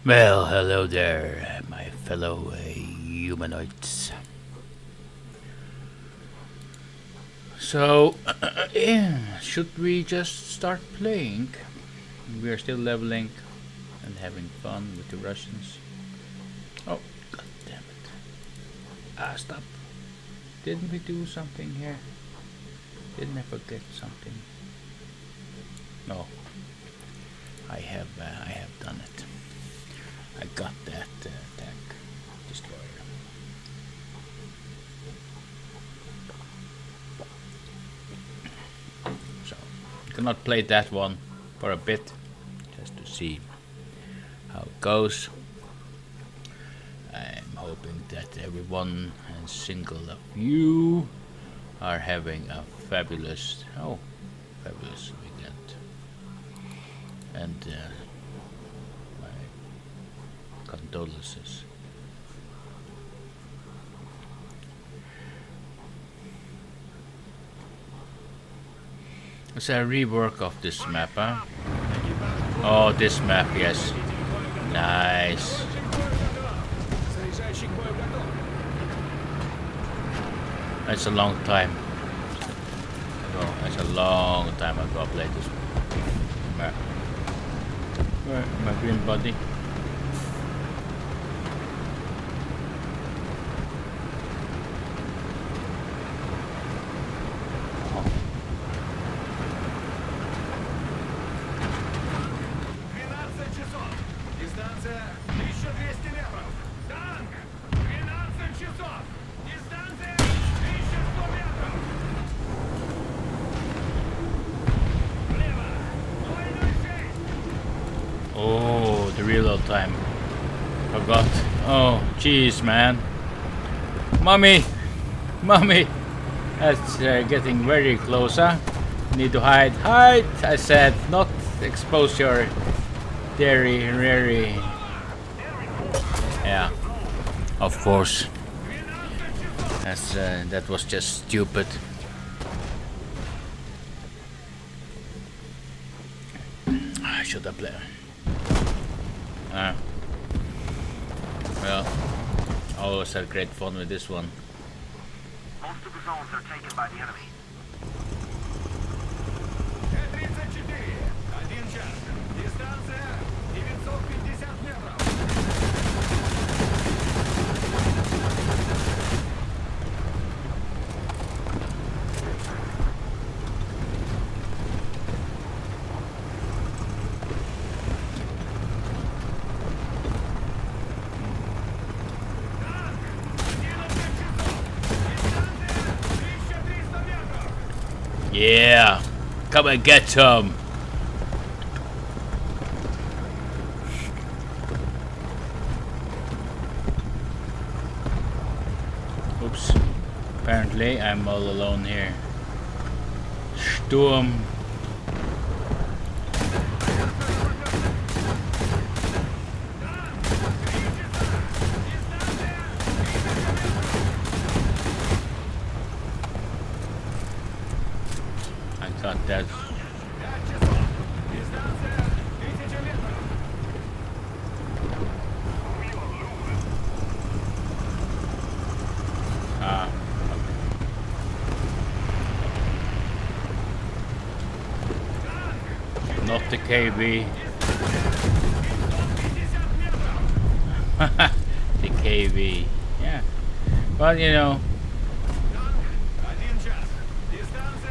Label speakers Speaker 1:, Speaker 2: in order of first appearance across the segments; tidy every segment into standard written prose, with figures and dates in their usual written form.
Speaker 1: Well, hello there, my fellow humanoids. So, yeah, should we just start playing? We are still leveling and having fun with the Russians. Oh, god damn it. Ah, stop. Didn't we do something here? Didn't I forget something? No, I have done it. I got that tank destroyer. So, cannot play that one for a bit, just to see how it goes. I'm hoping that everyone and single of you are having a fabulous weekend. And my condolences. It's a rework of this map, huh? Oh, this map, yes. Nice. That's a long time ago. That's a long time ago I played this map. Where my green body? Oh, the reload time. Forgot. Oh, jeez, man. Mommy! Mommy! That's getting very close, huh? Need to hide. Hide! I said, not expose your dairy, rary. Yeah, of course. That was just stupid. I should have played. Well, always had great fun with this one.
Speaker 2: Most of the zones are taken by the enemy.
Speaker 1: Yeah, come and get some. Oops. Apparently, I'm all alone here. Sturm. I got that. Ah, okay. Not the KB. The KB. Yeah. Well, you know,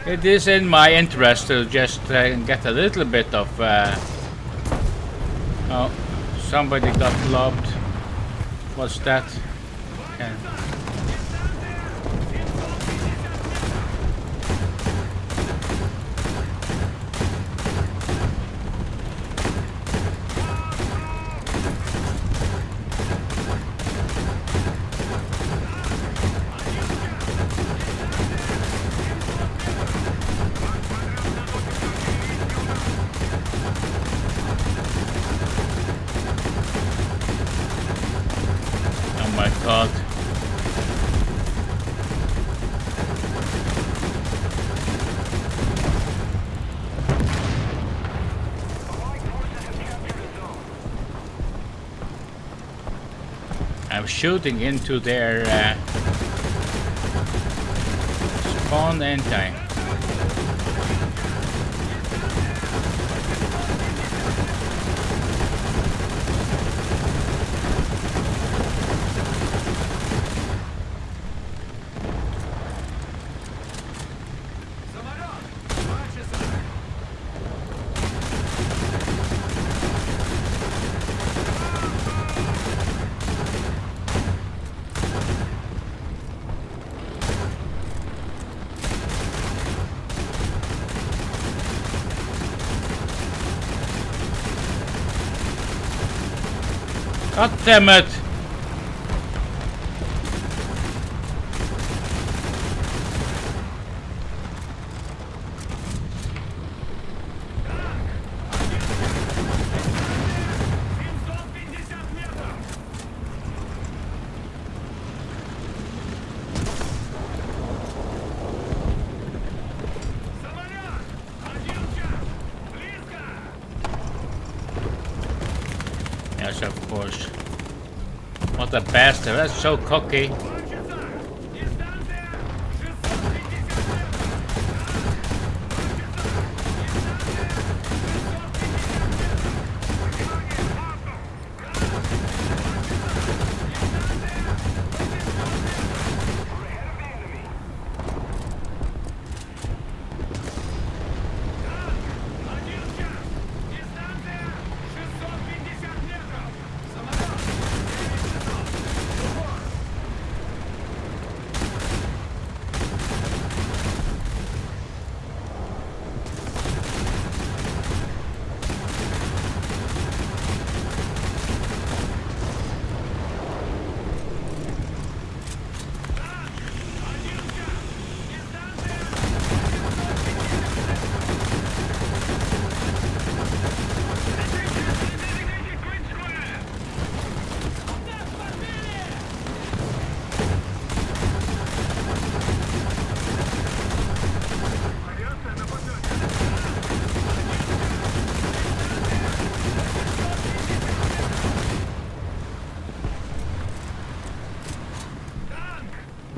Speaker 1: it is in my interest to just get a little bit of. Oh, somebody got lobbed. What's that? Yeah. Oh my god. I'm shooting into their spawn anti. God damn it! Yes, of course. What a bastard, that's so cocky.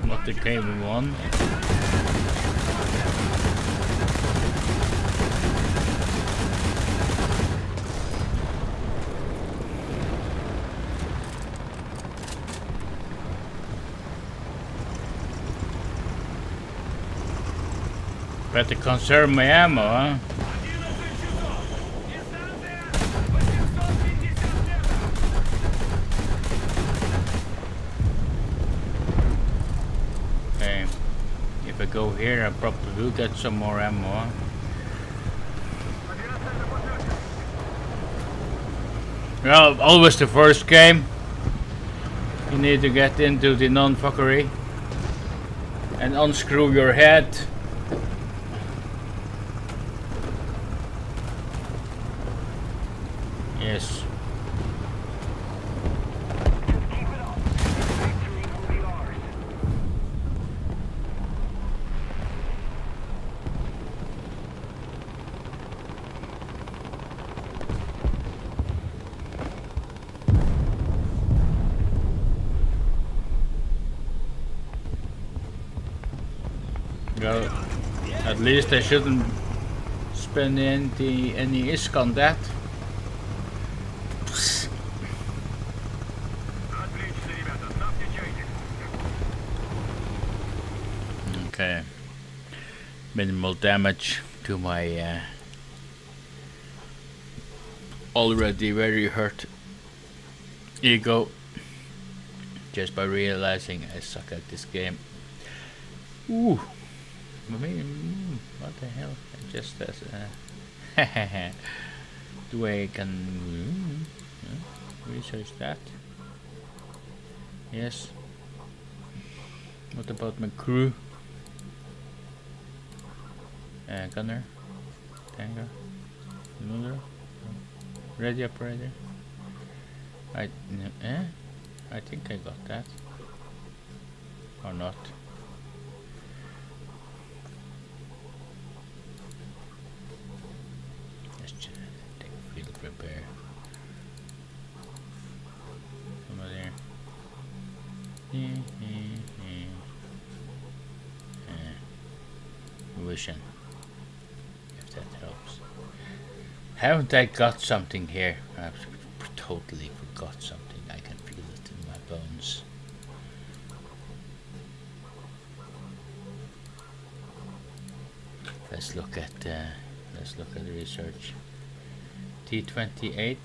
Speaker 1: Not the cable one. Better conserve my ammo, huh? Okay. If I go here, I probably will get some more ammo, huh? Well, always the first game. You need to get into the non-fuckery and unscrew your head. Yes. Well, at least I shouldn't spend any ISK on that. Okay. Minimal damage to my already very hurt ego just by realizing I suck at this game. Ooh. I mean, what the hell? I just do I can research that? Yes. What about my crew? Gunner, Tango, Lunar, ready operator. I think I got that, or not. Let's just take field repair. Somebody there. vision, if that helps. Haven't I got something here? I've totally forgot something. I can feel it in my bones. Let's look at the research. T28.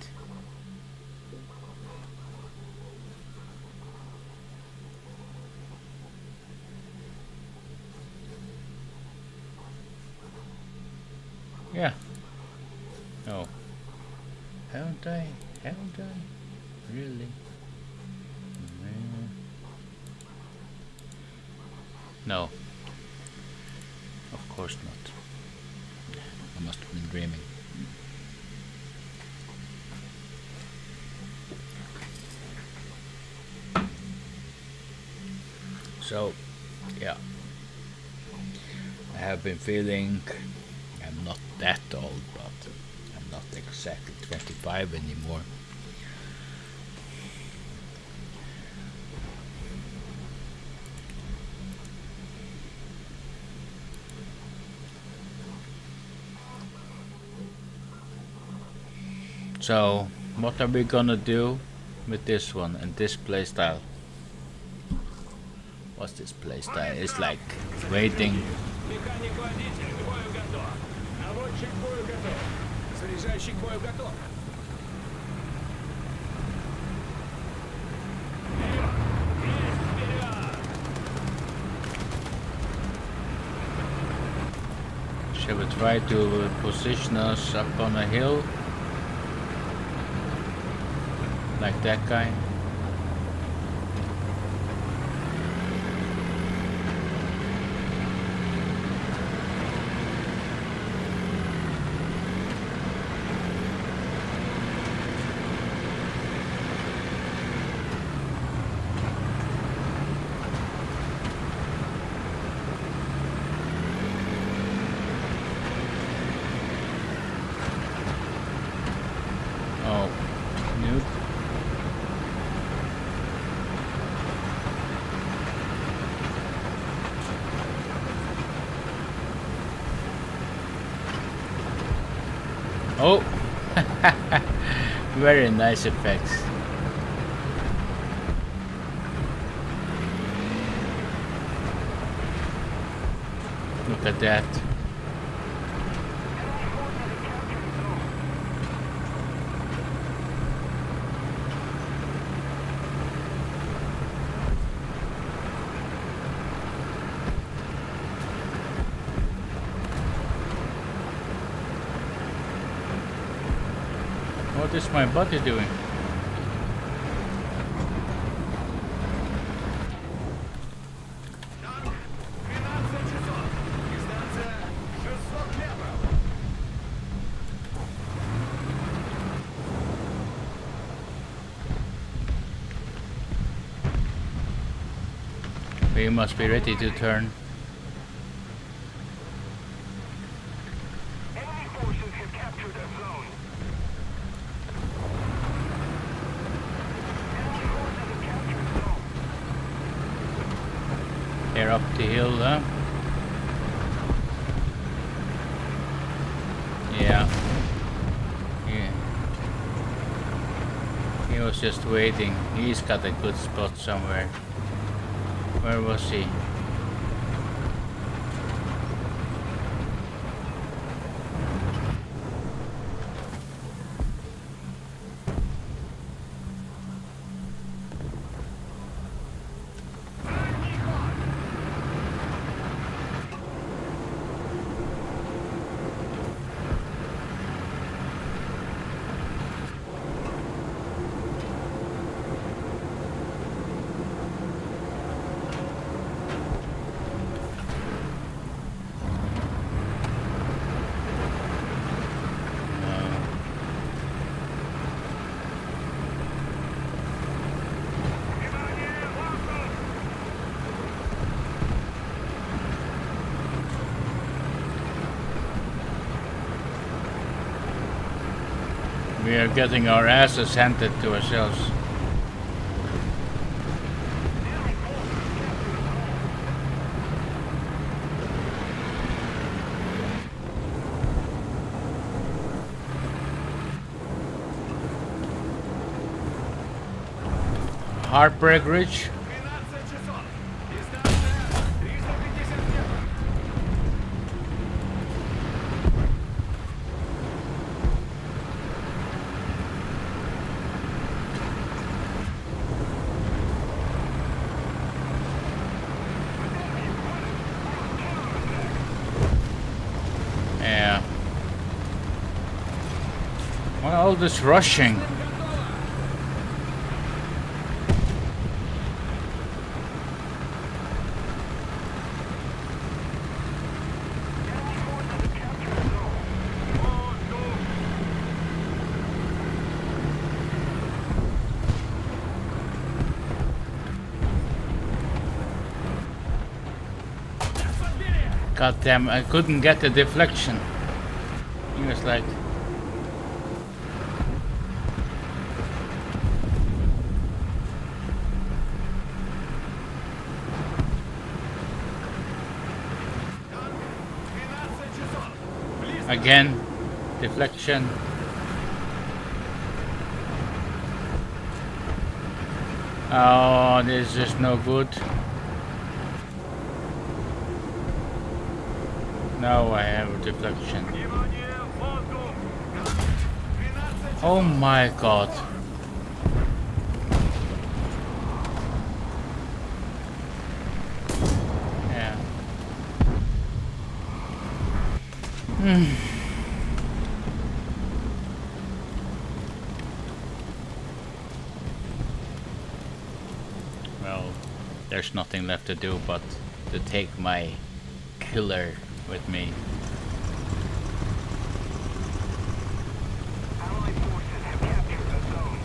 Speaker 1: Yeah. No. Haven't I? Really? No. Of course not. I must have been dreaming. So, yeah. I have been feeling I'm not that old, but I'm not exactly 25 anymore. So, what are we gonna do with this one and this playstyle? What's this playstyle? It's like waiting.
Speaker 3: Механик-водитель к бою готов. Наводчик к бою готов. Заряжающий к бою готов.
Speaker 1: Shall we try to position us up on a hill? Like that guy? Oh, very nice effects. Look at that. What is my body doing? We must be ready to turn.
Speaker 2: Enemy forces have captured a zone. Enemy forces have captured zone.
Speaker 1: Here up the hill, huh? Yeah. He was just waiting. He's got a good spot somewhere. Where was he? We are getting our asses handed to ourselves. Heartbreak Ridge.
Speaker 3: 12 часов. Дистанция 350 метров.
Speaker 1: Yeah. Well, all this rushing. God damn, I couldn't get the deflection. He was like, again, deflection. Oh, this is just no good. Now I have a deflection. Oh my god. Yeah. Well, there's nothing left to do but to take my killer with me.
Speaker 2: Allied forces have captured a zone.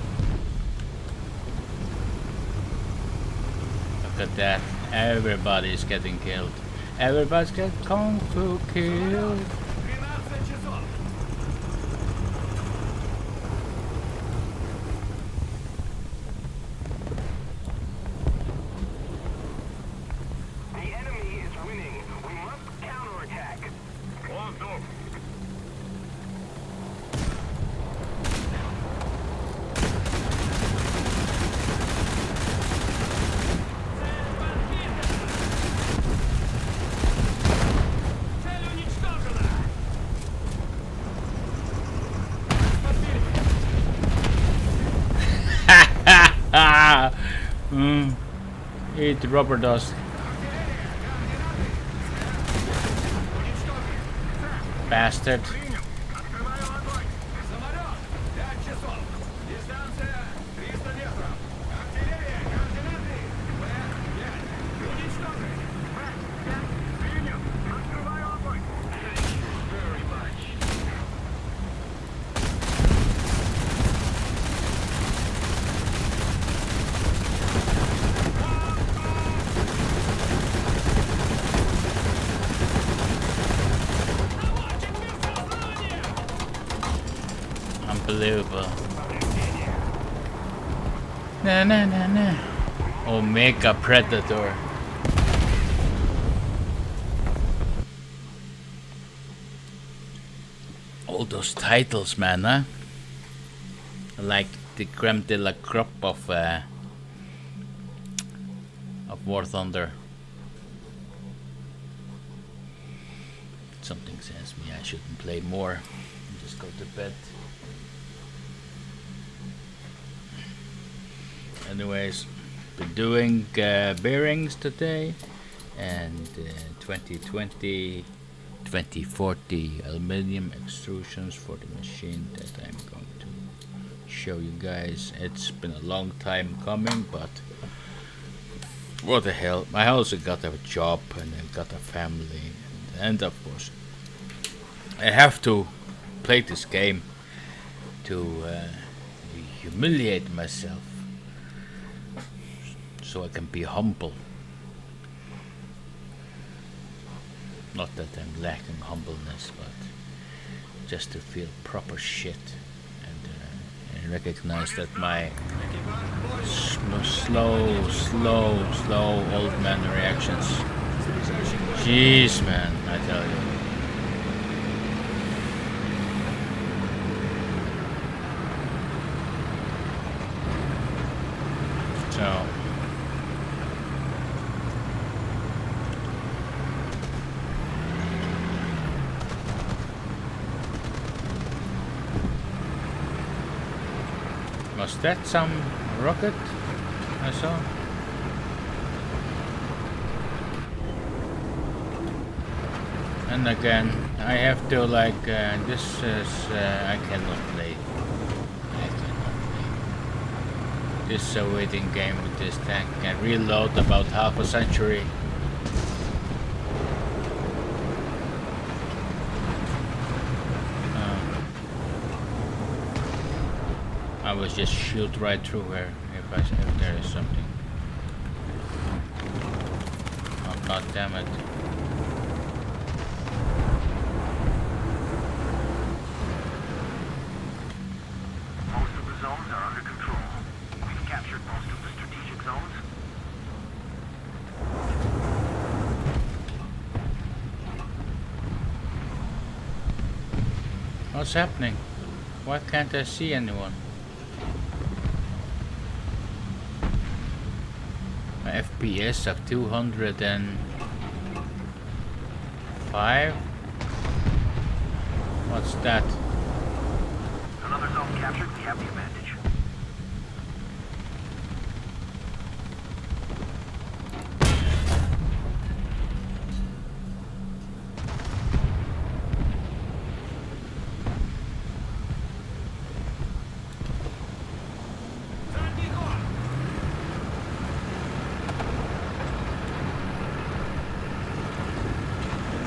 Speaker 1: Look at that. Everybody's getting killed. Everybody's getting kung fu killed.
Speaker 3: 12 часов.
Speaker 2: The enemy is winning. We must counterattack. Воздух.
Speaker 3: Цель уничтожена.
Speaker 1: Eat rubber dust. Bastard.
Speaker 3: Открываю огонь. Самолет. 5 часов. Дистанция 300 метров. Артиллерия. Координаты. Б-5. Уничтожить.
Speaker 2: Б-5. Принят. Открываю огонь. Thank you very much.
Speaker 1: Unbelievable. Na. Omega Predator. All those titles, man, huh? Like the creme de la crop of War Thunder. Something says me I shouldn't play more and just go to bed. Anyways, been doing bearings today and 2020 2040 aluminium extrusions for the machine that I'm going to show you guys. It's been a long time coming, but what the hell, I also got a job and I got a family, and of course I have to play this game to humiliate myself so I can be humble. Not that I'm lacking humbleness, but just to feel proper shit and recognize that my slow old man reactions. Jeez, man, I tell you. So Was that some rocket I saw? And again, I have to like, this is, I cannot play. I cannot play. This is a waiting game with this tank. Can reload about half a century. I will just shoot right through her if there is something. Oh god damn it.
Speaker 2: Most of the zones are under control. We've captured most of the strategic zones.
Speaker 1: What's happening? Why can't I see anyone? My FPS of 205? What's that?
Speaker 2: Another zone captured, we have the advantage.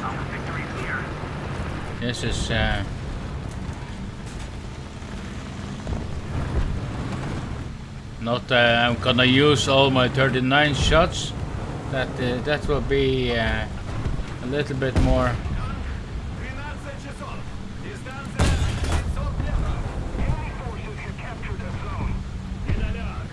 Speaker 2: Our victory is near.
Speaker 1: This is not I'm gonna use all my 39 shots. That will be a little bit more.
Speaker 3: 12 часов. Дистанция 500 метров.
Speaker 2: Enemy forces have captured that zone.
Speaker 3: Недоляк.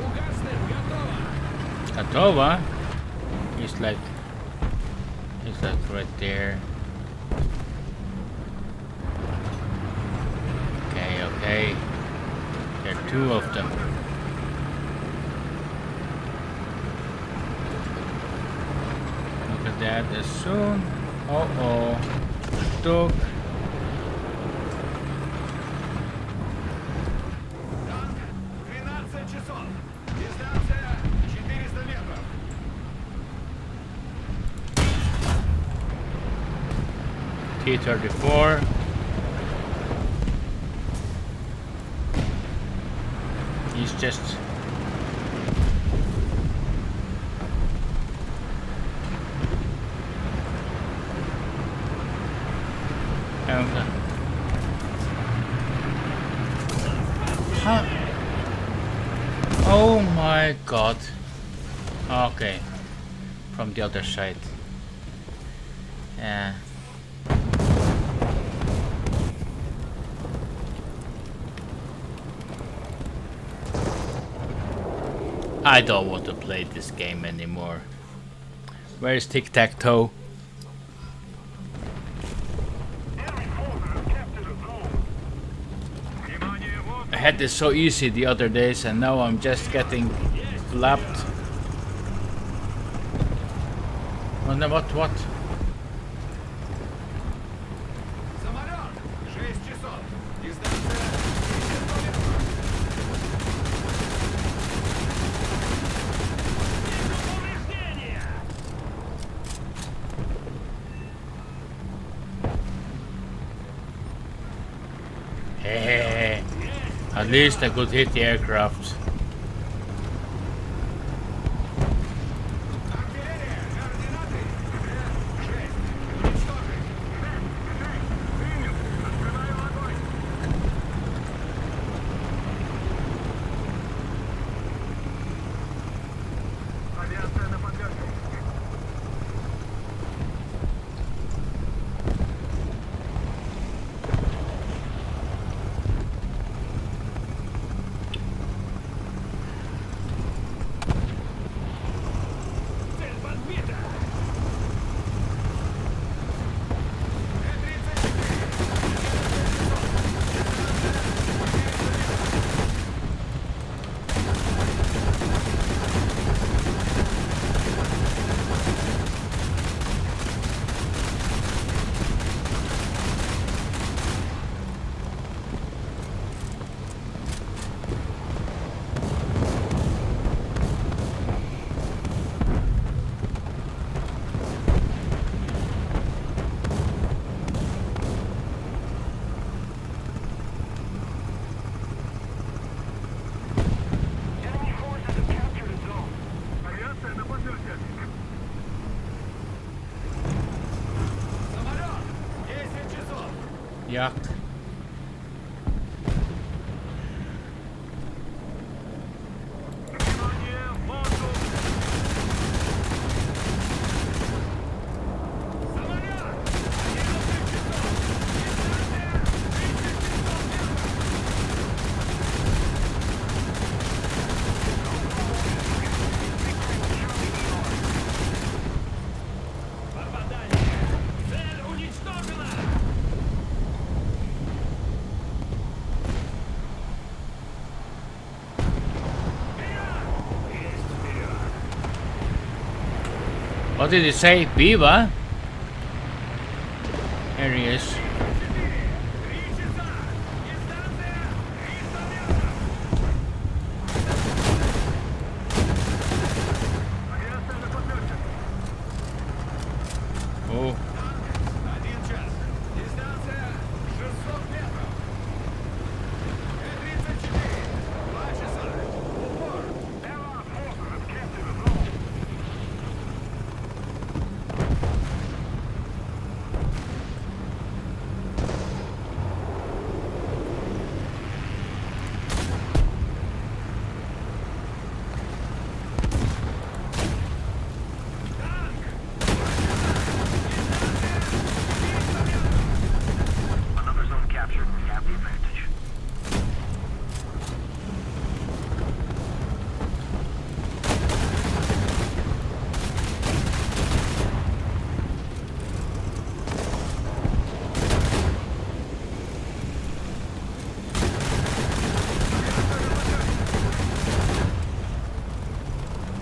Speaker 3: Угаснем, готово.
Speaker 1: Katova? He's like right there. Okay. There are two of them. Look at that as soon. Oh. Took.
Speaker 3: Танк 12 часов. Дистанция 400 метров.
Speaker 1: T-34. He's just Huh? Oh my god. Okay. From the other side. Yeah. I don't want to play this game anymore. Where is Tic-Tac-Toe?
Speaker 2: Enemy forces have captured a zone.
Speaker 3: Внимание, вот.
Speaker 1: I had this so easy the other days and now I'm just getting flapped. Oh no, what?
Speaker 3: Самолет 6 часов. Дистанция 500 метров. Повреждения.
Speaker 1: Hey, at least I could hit the aircraft.
Speaker 3: Артиллерия, координаты 6. Уничтожить.
Speaker 2: Принят. Открываю огонь. Авиация на подготовке.
Speaker 1: Yuck. What did it say? Viva? There he is. Oh.
Speaker 2: Another zone captured. We have the advantage.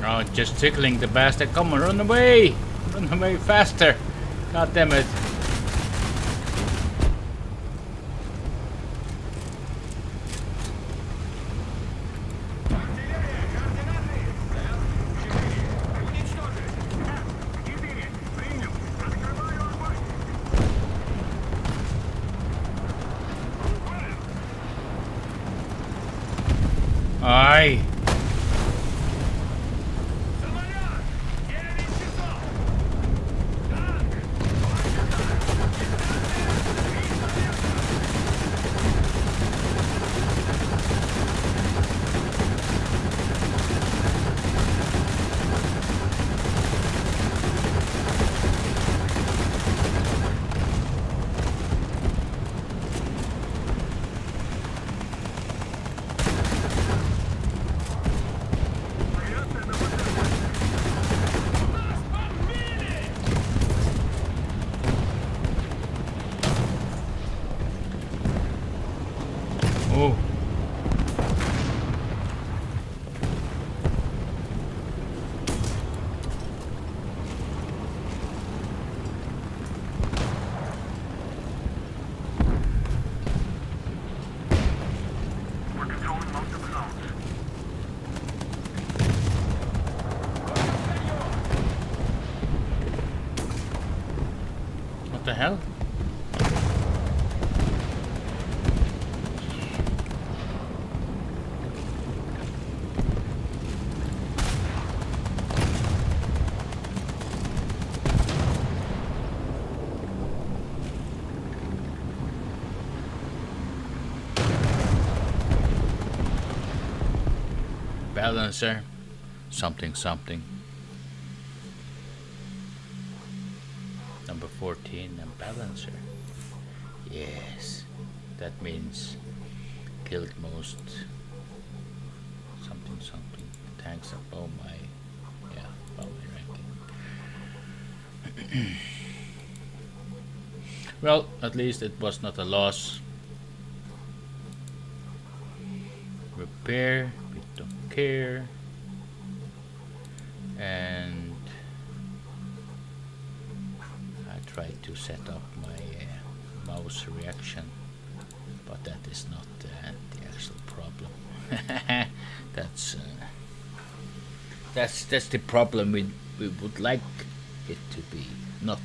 Speaker 1: Oh, just tickling the bastard. Come on, run away! Run away faster! God damn it. Aye. Oh.
Speaker 2: We're controlling most of the zones.
Speaker 1: What the hell? Balancer. Something, something. Number 14, a balancer. Yes. That means killed most. Something, something. Tanks above my. Yeah, above my ranking. Well, at least it was not a loss. Repair, we don't care. And I tried to set up my mouse reaction, but that is not the actual problem. That's the problem we would like it to be, not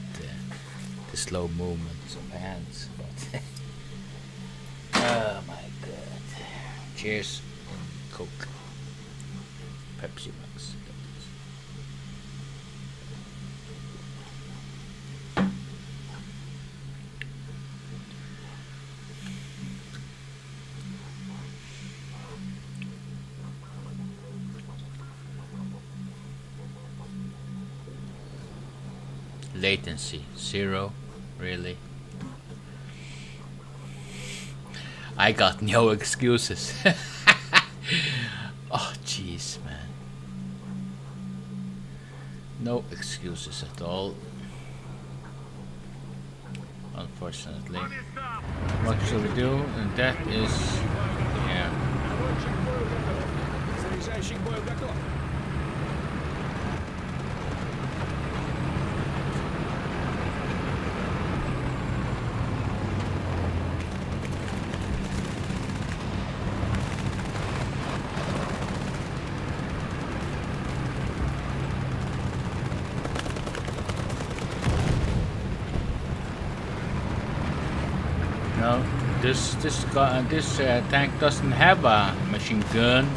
Speaker 1: the slow movements of hands. But oh my god! Cheers, and Coke, Pepsi Max. Latency 0. Really? I got no excuses. Oh jeez, man. No excuses at all. Unfortunately. What shall we do? And that is, yeah.
Speaker 3: Наводчик к бою готов. Заряжающий к бою готов.
Speaker 1: No, this tank doesn't have a machine gun.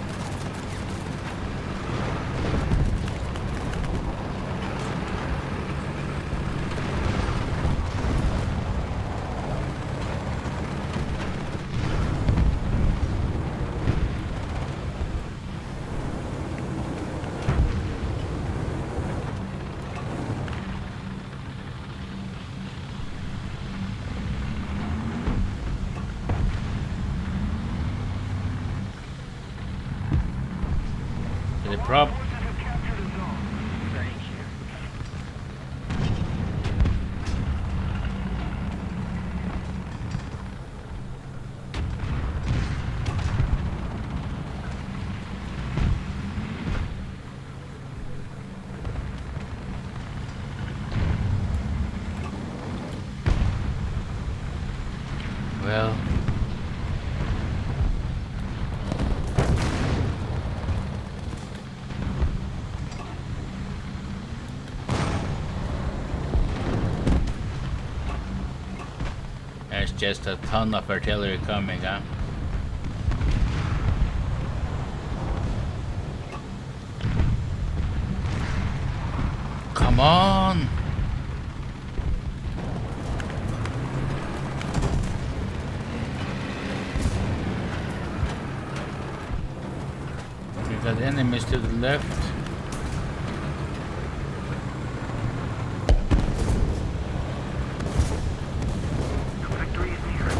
Speaker 1: The prop. Well, there's just a ton of artillery coming, huh? Come on! We got enemies to the left.
Speaker 2: Victory is near.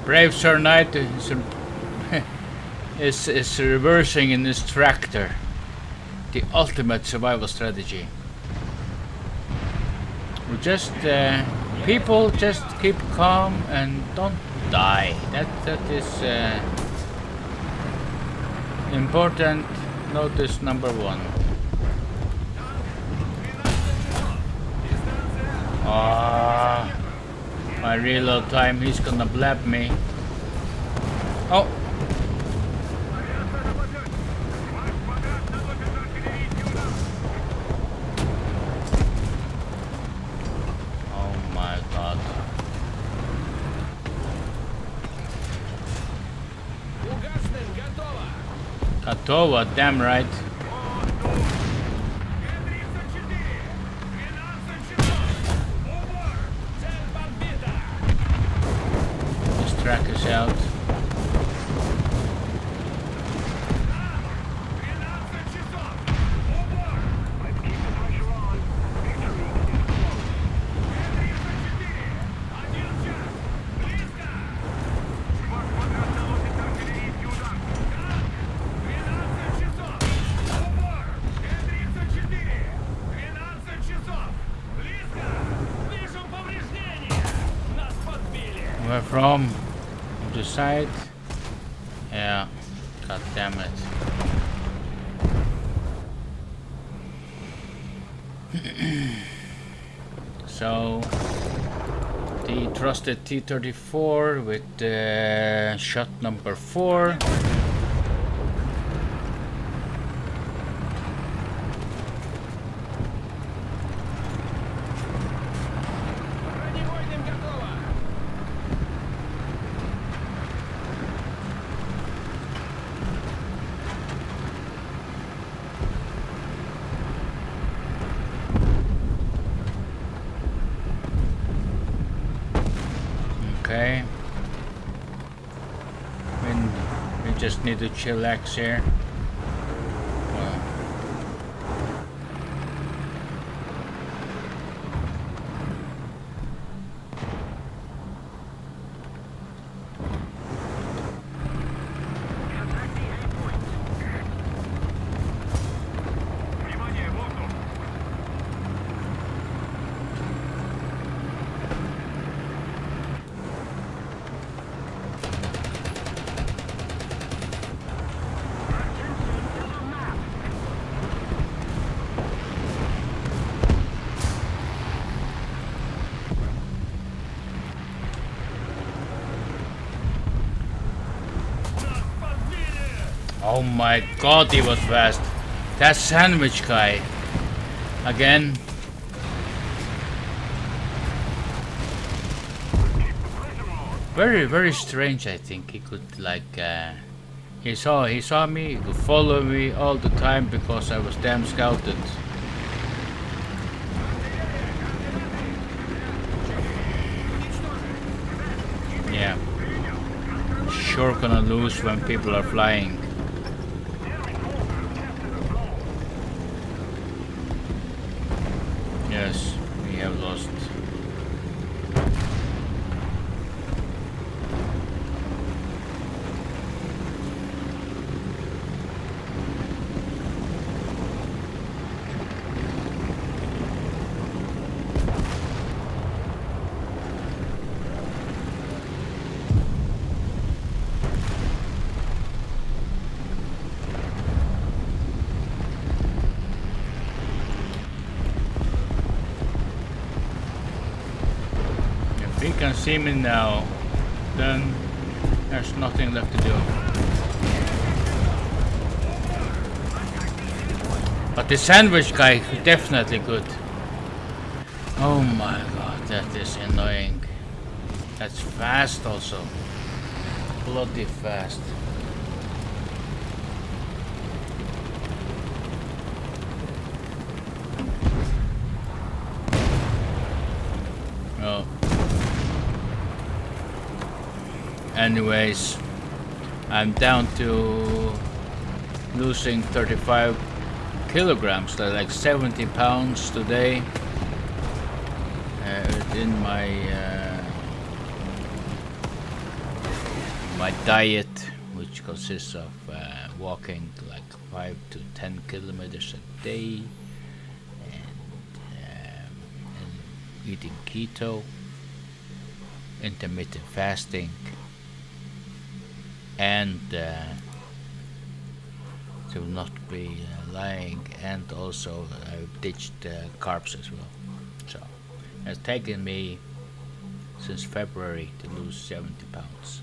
Speaker 1: Brave Sir Knight is reversing in his tractor. The ultimate survival strategy. We just people just keep calm and don't die. That is important. Notice number 1. Ah. My reload time, he's gonna blab me. Oh! Oh my god.
Speaker 3: Угаснем, готово.
Speaker 1: Готово, damn right. Track us out. Where from? The side. Yeah. God damn it. So the trusted T-34 with shot number 4.
Speaker 3: Бронебойным готово!
Speaker 1: Okay. We just need to chillax here. Well,
Speaker 2: Contact the A point. Внимание, воздух!
Speaker 1: oh my god, he was fast. That sandwich guy. Again. Very, very strange. I think he could like. He saw me. He could follow me all the time because I was damn scouted. Yeah. Sure gonna lose when people are flying. Yes, we have lost. If he can see me now, then there's nothing left to do. But the sandwich guy definitely could. Oh my god, that is annoying. That's fast also. Bloody fast. Oh. Anyways, I'm down to losing 35 kilograms, so like 70 pounds today. In my diet, which consists of walking like 5 to 10 kilometers a day, and eating keto, intermittent fasting, and to not be lying, and also I've ditched carbs as well. So it's taken me since February to lose 70 pounds.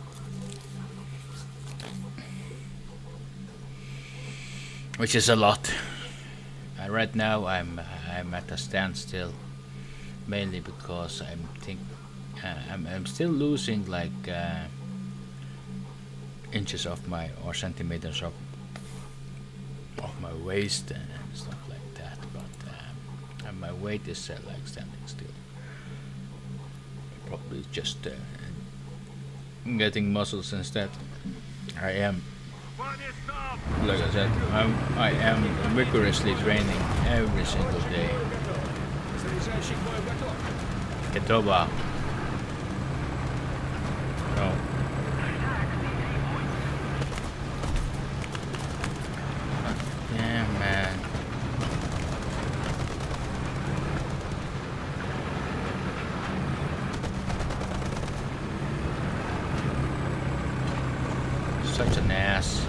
Speaker 1: Which is a lot. Right now I'm at a standstill, mainly because I'm still losing like inches of my or centimeters of my waist and stuff like that, but and my weight is like standing still. Probably just getting muscles instead. I am, like I said, I am vigorously training every single day.
Speaker 3: Заряжающий к бою готов.
Speaker 1: Ketoba. No. Damn, man. Such an ass.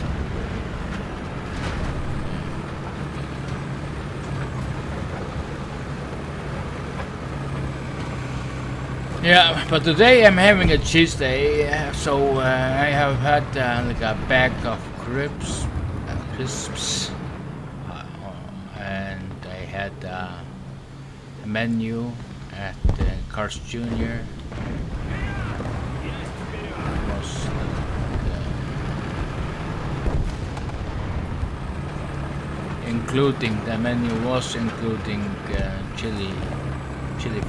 Speaker 1: Yeah, but today I'm having a cheese day, so I have had like a bag of crisps, and I had a menu at Carl's Jr. Was including the menu was including chili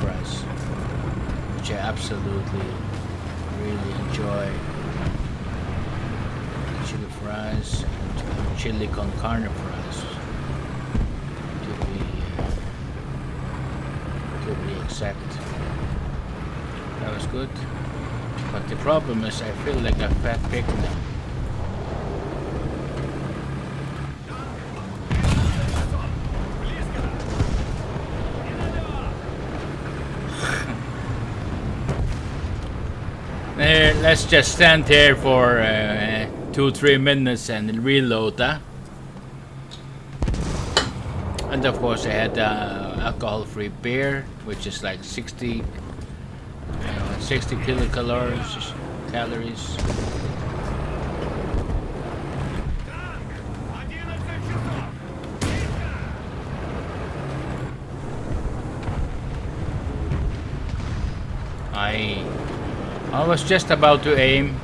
Speaker 1: fries, which I absolutely really enjoy. Chili fries and chili con carne fries, to be exact. That was good, but the problem is I feel like a fat pig now. Let's just stand here for 2-3 minutes and reload that. And of course I had alcohol-free beer, which is like 60 kilocalories. I was just about to aim.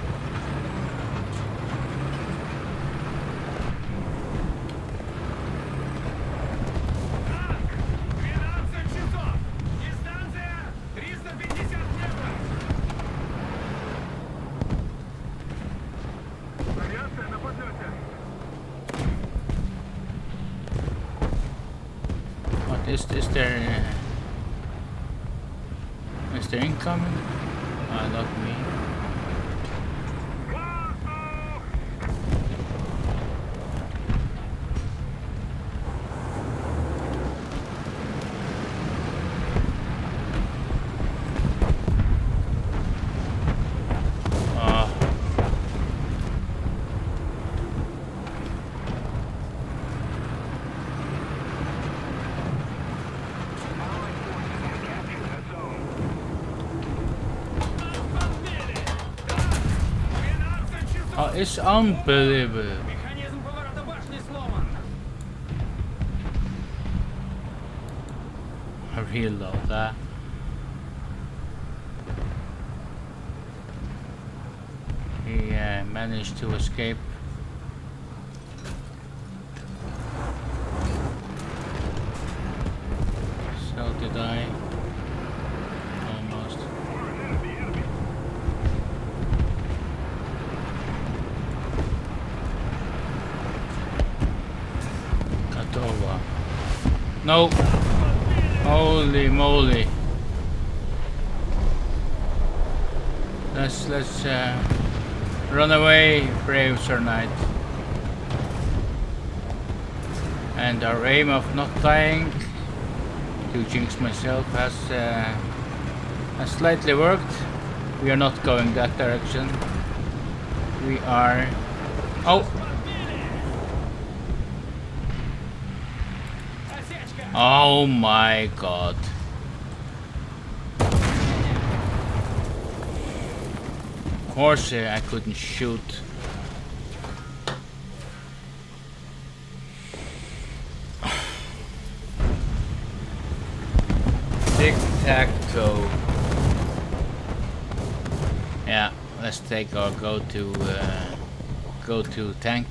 Speaker 1: What is there? Is there incoming? Not me. It's unbelievable. I reload that. He managed to escape. So did I. Almost. No. Holy moly. Let's run away, brave Sir Knight. And our aim of not dying, to jinx myself, has slightly worked. We are not going that direction. We are... Oh! Oh my god. Of course I couldn't shoot. Tic-tac-toe. Yeah, let's take our go-to tank.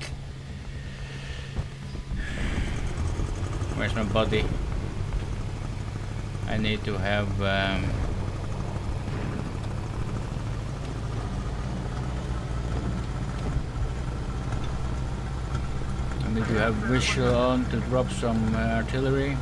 Speaker 1: Where's my body? I need to have I need to have visual on to drop some artillery.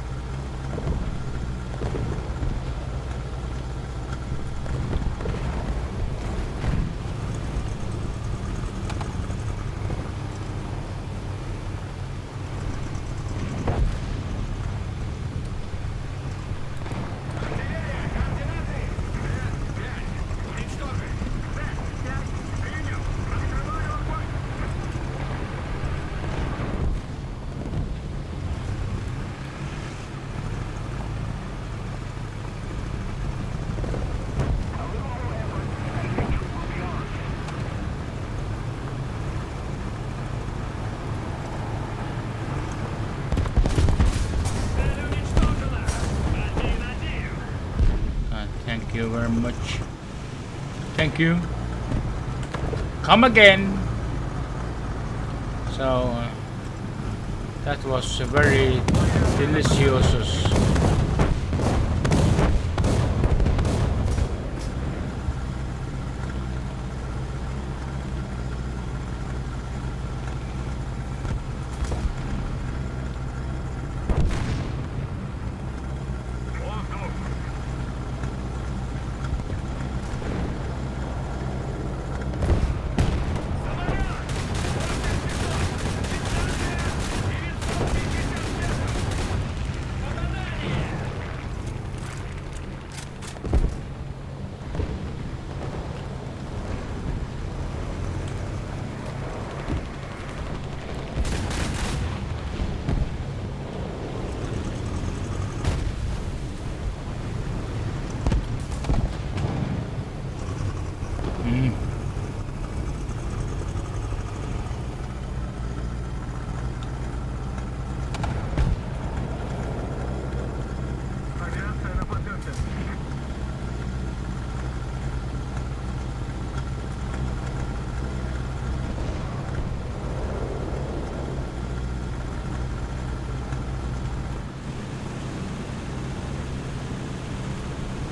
Speaker 1: you very much. Thank you. Come again. So that was a very delicious.
Speaker 2: Авиация на подготовке.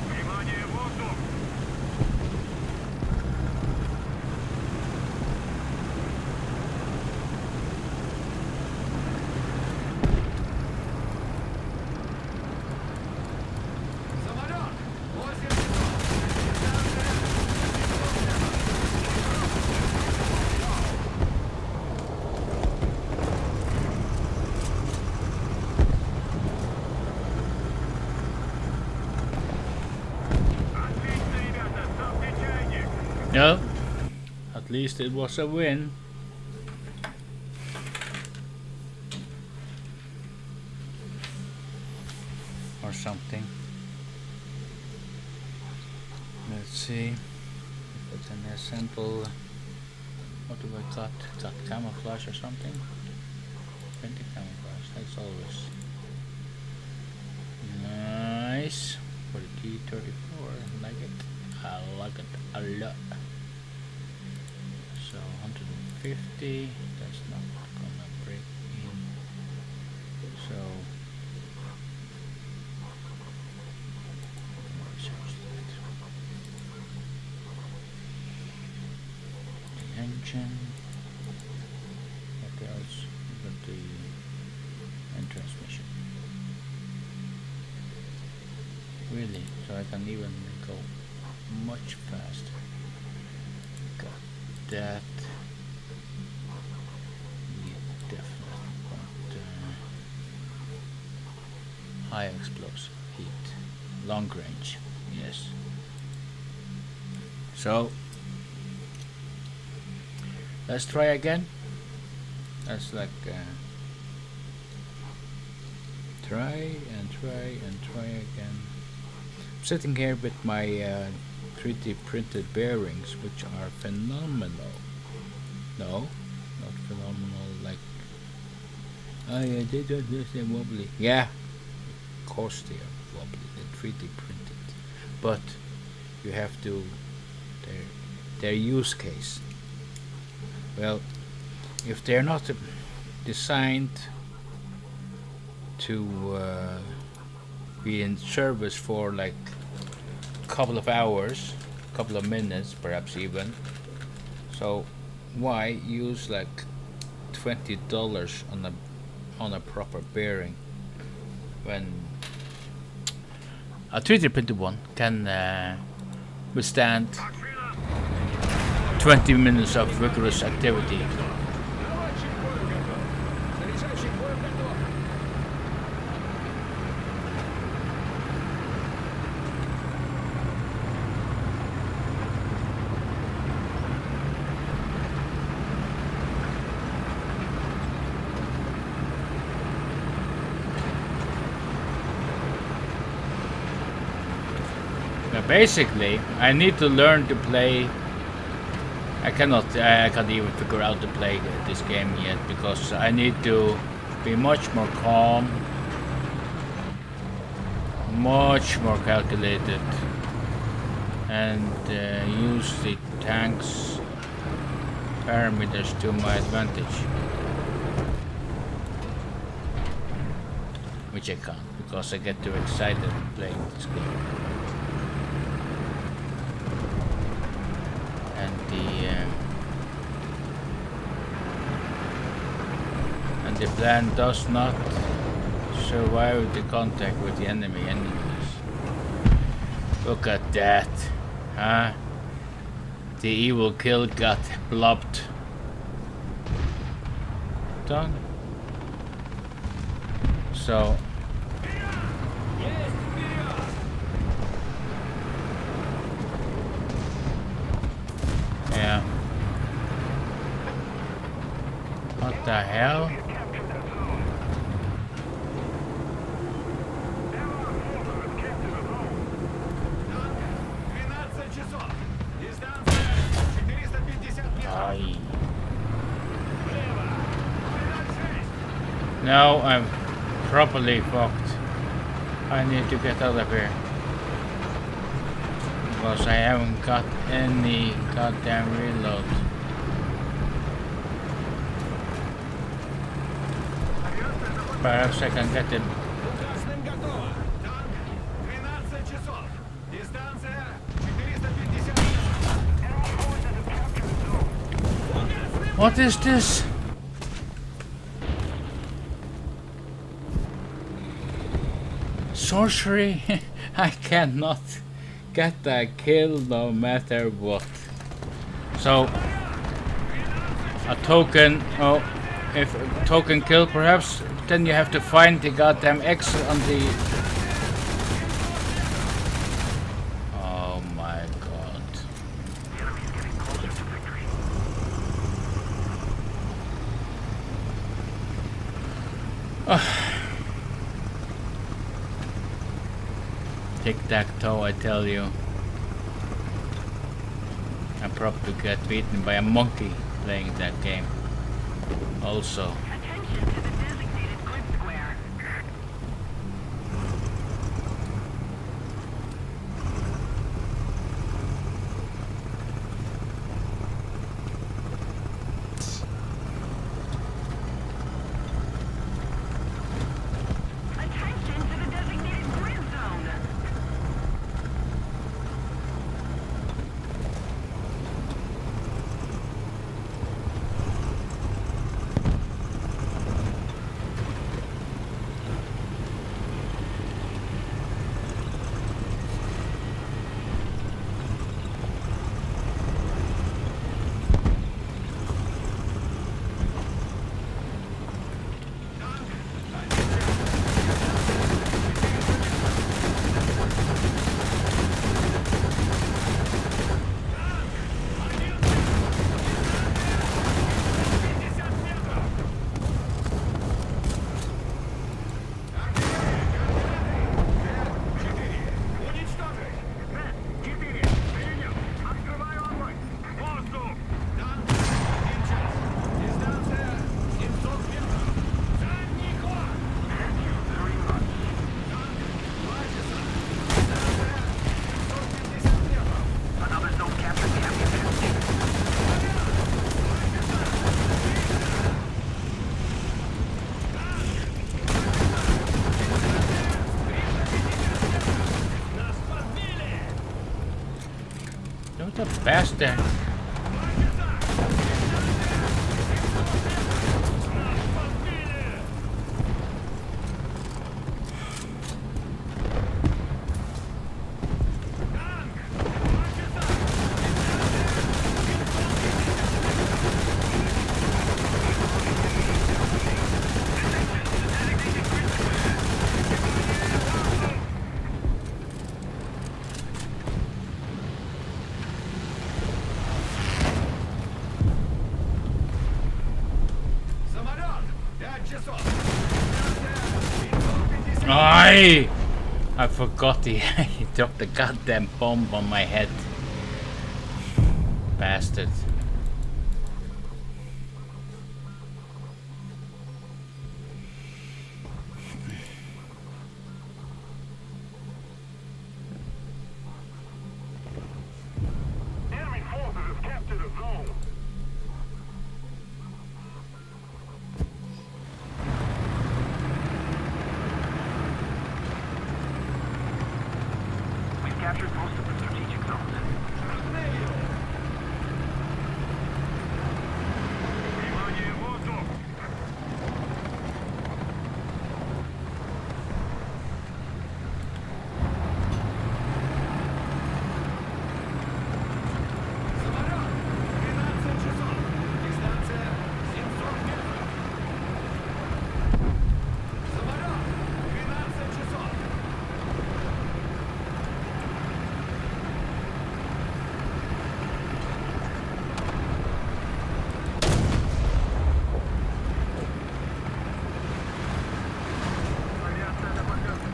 Speaker 2: Внимание, воздух!
Speaker 3: Самолет! 8
Speaker 2: Отлично, ребята, ставьте чайник!
Speaker 1: No, at least it was a win. Or something. Let's see if it's an simple. What do I got? Got camouflage or something? Printed camouflage. That's always nice. For the T-34, I like it. I like it a lot. So 150. That's not gonna break in. So. The engine. What else? Got the and transmission. Really, so I can even go much faster. Got that. Yeah, definitely want high explosive heat, long range. Yes. So let's try again. Let's like try and try and try again. I'm sitting here with my 3D printed bearings, which are phenomenal. No, not phenomenal. Like, oh yeah, they're wobbly. Yeah, of course they are wobbly. They're 3D printed, but you have to their use case. Well, if they're not designed to be in service for like a couple of hours, couple of minutes, perhaps even, so why use like $20 on a proper bearing when a 3D printed one can withstand 20 minutes of vigorous activity?
Speaker 3: Наводчик к бою готов. Заряжающий к бою готов.
Speaker 1: Now basically, I need to learn to play. I can't even figure out to play this game yet because I need to be much more calm, much more calculated, and use the tank's parameters to my advantage. Which I can't because I get too excited playing this game. And the plan does not survive the contact with the enemy anyways. Look at that, huh? The evil kill got blobbed. Done. So yeah. What the hell? Aye. Now I'm properly fucked. I need to get out of here. Because I haven't got any goddamn reload. Perhaps I can get it. What is this? Sorcery? I cannot get a kill no matter what. So a token, oh, if a token kill perhaps, then you have to find the goddamn X on the... Oh my god.
Speaker 2: The enemy's getting closer to victory.
Speaker 1: Tic-tac-toe, I tell you. I'm probably get beaten by a monkey playing that game. Also.
Speaker 4: Attention to the designated grid square. Attention to the designated grid zone.
Speaker 2: Another zone capture championship.
Speaker 1: What a bastard. I forgot he dropped the goddamn bomb on my head. Bastard.
Speaker 2: captured most of the strategic zones. Внимание, воздух!
Speaker 3: Самолет! 12 часов! Дистанция 700 метров! Самолет! 12 часов!
Speaker 2: Авиация на подъеме.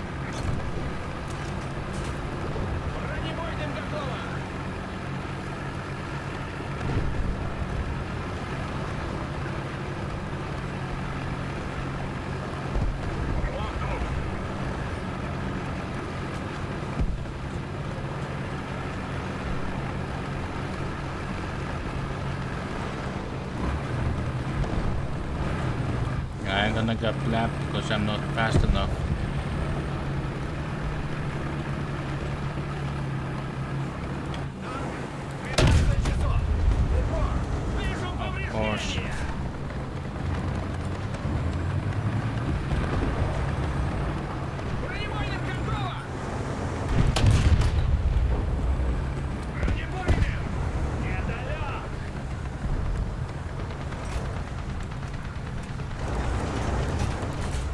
Speaker 3: Бронебойным готово!
Speaker 2: Воздух!
Speaker 1: I'm gonna get blapped because I'm not fast enough. Of course.
Speaker 3: Бронебойным готово! Бронебойным! Недалек!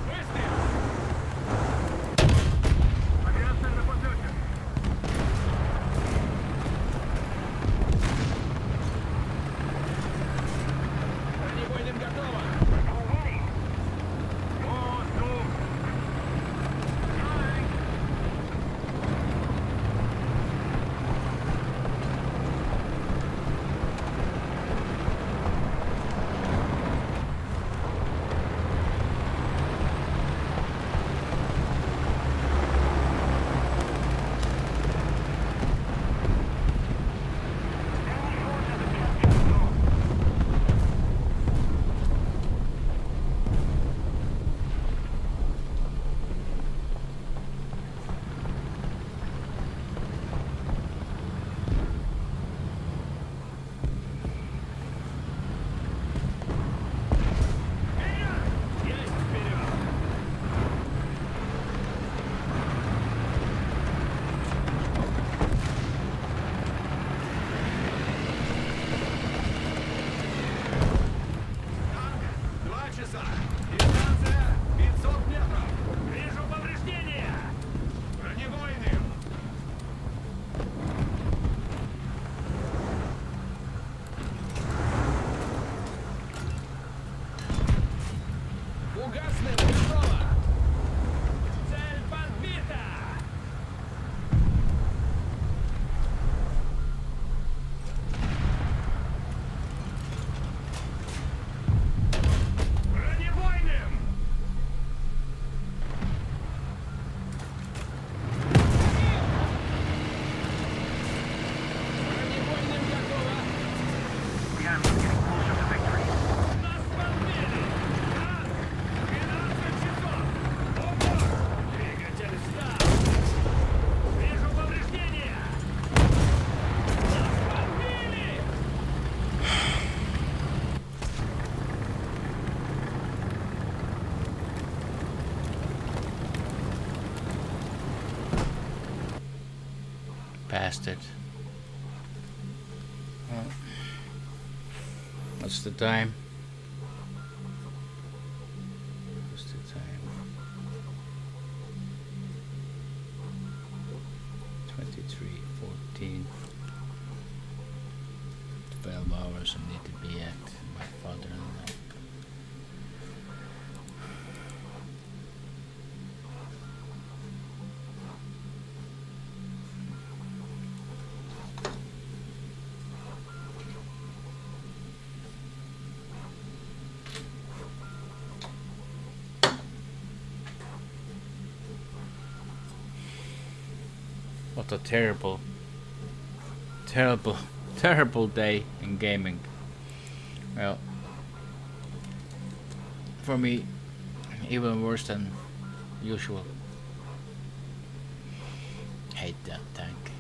Speaker 3: Выстрел!
Speaker 2: Авиация на подлете.
Speaker 3: Бронебойным готово!
Speaker 2: Воздух!
Speaker 3: Есть вперед! Танк! 2 часа! Дистанция 500 метров! Вижу повреждения! Бронебойным! Фугасным готово! Цель подбита! Бронебойным! Бронебойным готово!
Speaker 2: We have to get closer to victory.
Speaker 3: Нас подбили! Танк! 12 часов! Упор! Двигатель встал! Вижу повреждения! Нас подбили!
Speaker 1: Bastard. What's the time? What's the time? 23:14. 12 hours I need to be at my father-in-law. What a terrible, terrible day in gaming. Well, for me, even worse than usual. Hate that tank.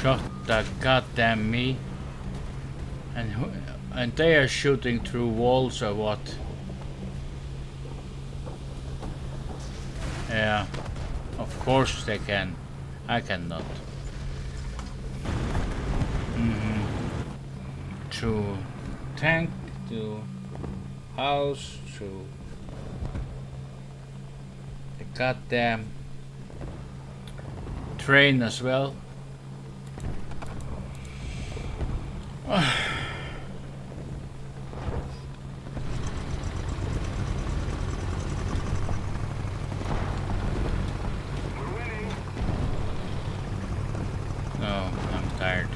Speaker 1: Shot the goddamn me. And they are shooting through walls or what? Yeah, of course they can. I cannot. Through tank, to house, through the goddamn train as well. No, I'm tired.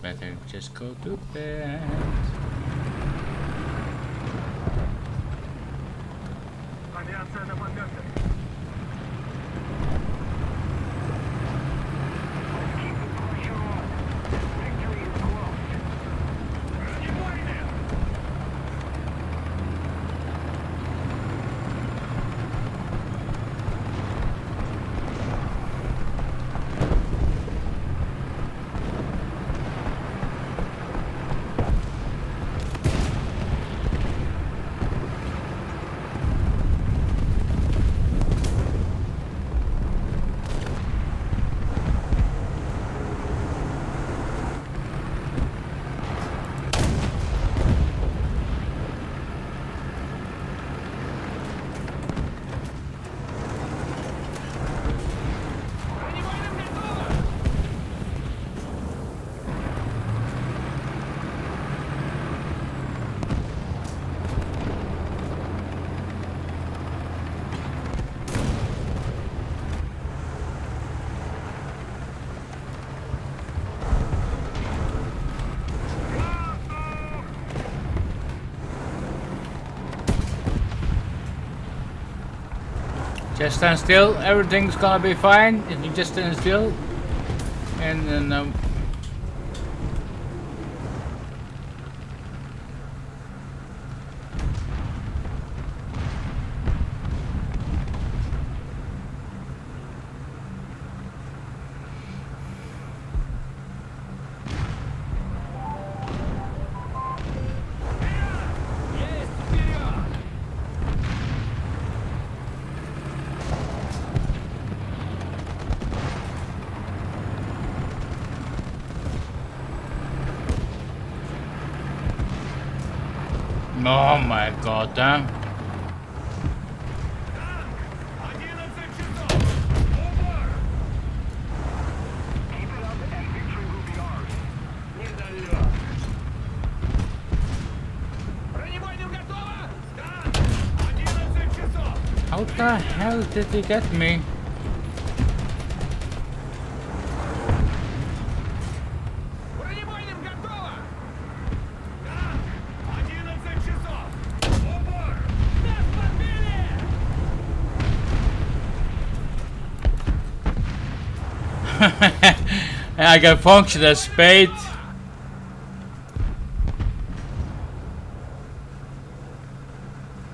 Speaker 1: Better just go to bed.
Speaker 2: Авиация на подмёте. Keep the pressure on. Victory is close.
Speaker 1: Just stand still, everything's gonna be fine if you just stand still. And then oh my god, damn.
Speaker 2: Keep it up and victory will be ours.
Speaker 1: How the hell did he get me? I can function as spade.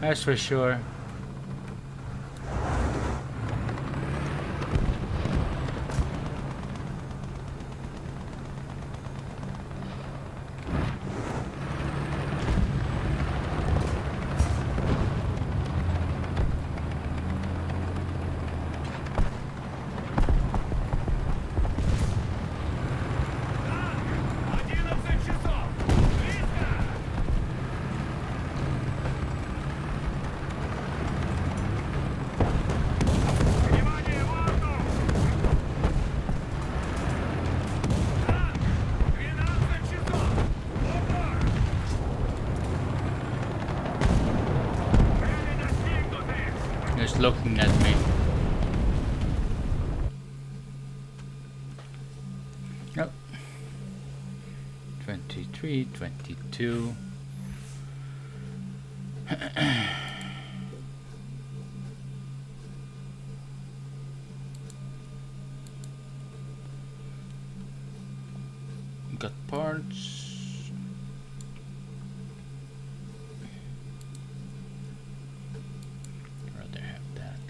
Speaker 1: That's for sure. Just looking at me. Yep. 23, 22. Got parts. Rather have that.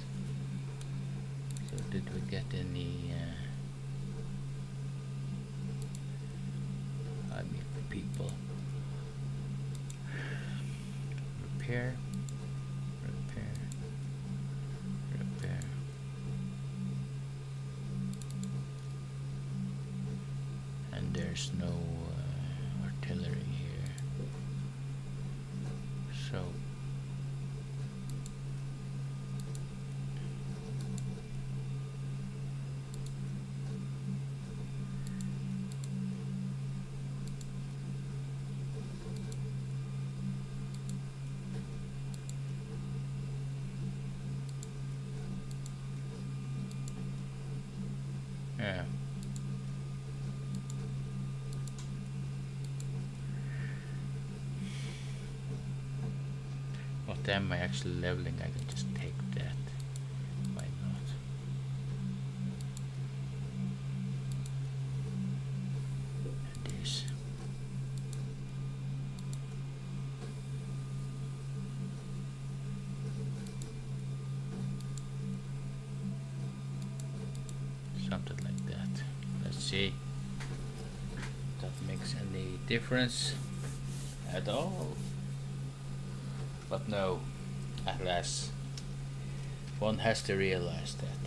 Speaker 1: So did we get any I mean people? Repair. And there's no artillery here. So yeah. What am I actually leveling? I can just take that. Why not? And this. Something like that. Let's see. That makes any difference at all. But no, alas, one has to realize that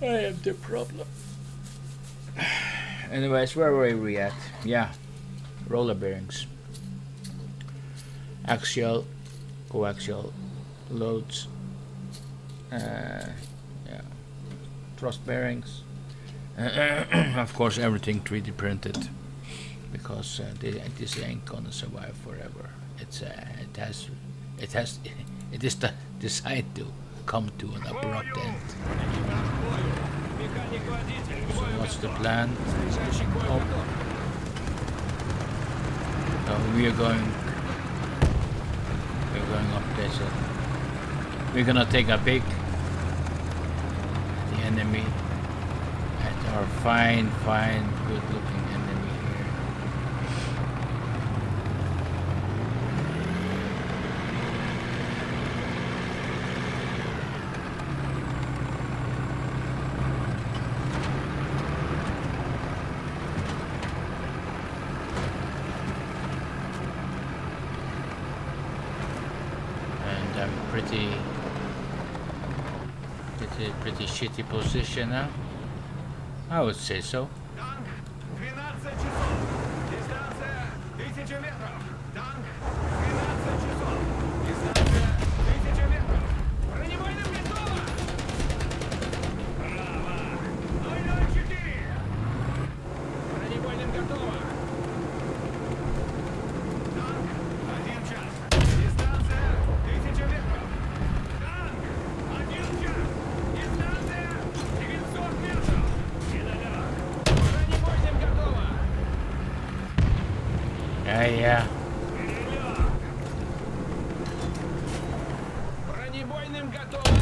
Speaker 1: I am the problem. Anyways, where were we at? Yeah, roller bearings, axial, coaxial loads, yeah, thrust bearings. Of course, everything 3D printed. Because this ain't gonna survive forever. It is designed to come to an abrupt end. So what's the plan? Oh. So we're going up there. So we're gonna take a peek at the enemy, at our fine, good-looking enemy. Pretty shitty position now. I would say so.
Speaker 3: Танк, 12 часов. Дистанция 1000 метров. Танк, 12 часов. Дистанция 1000 метров. Бронебойным готово. Право. 004. Бронебойным готово. Танк, 1 час. Дистанция 1000 метров. Танк, 1 час. Дистанция 900 метров. И наверх. Бронебойным готово.
Speaker 1: Yeah.
Speaker 3: Вперед! Бронебойным готово.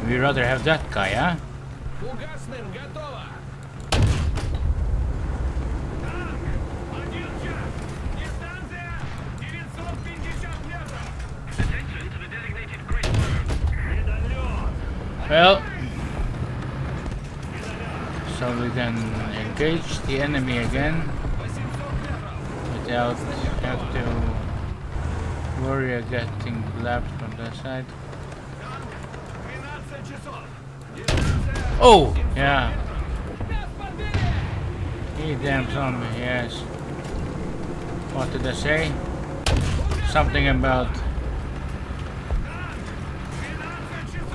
Speaker 1: We rather have that guy, huh?
Speaker 3: Фугасным готово! Танк! Один час! Дистанция 950 метров!
Speaker 2: Attention to the designated grid zone.
Speaker 3: Медалет!
Speaker 1: Well, so we can engage the enemy again
Speaker 3: 800 метров!
Speaker 1: without have to worry of getting blapped from that side.
Speaker 3: 12 часов! Дистанция
Speaker 1: Oh, yeah.
Speaker 3: Без потери!
Speaker 1: He damn zombie, yes. What did I say? Something about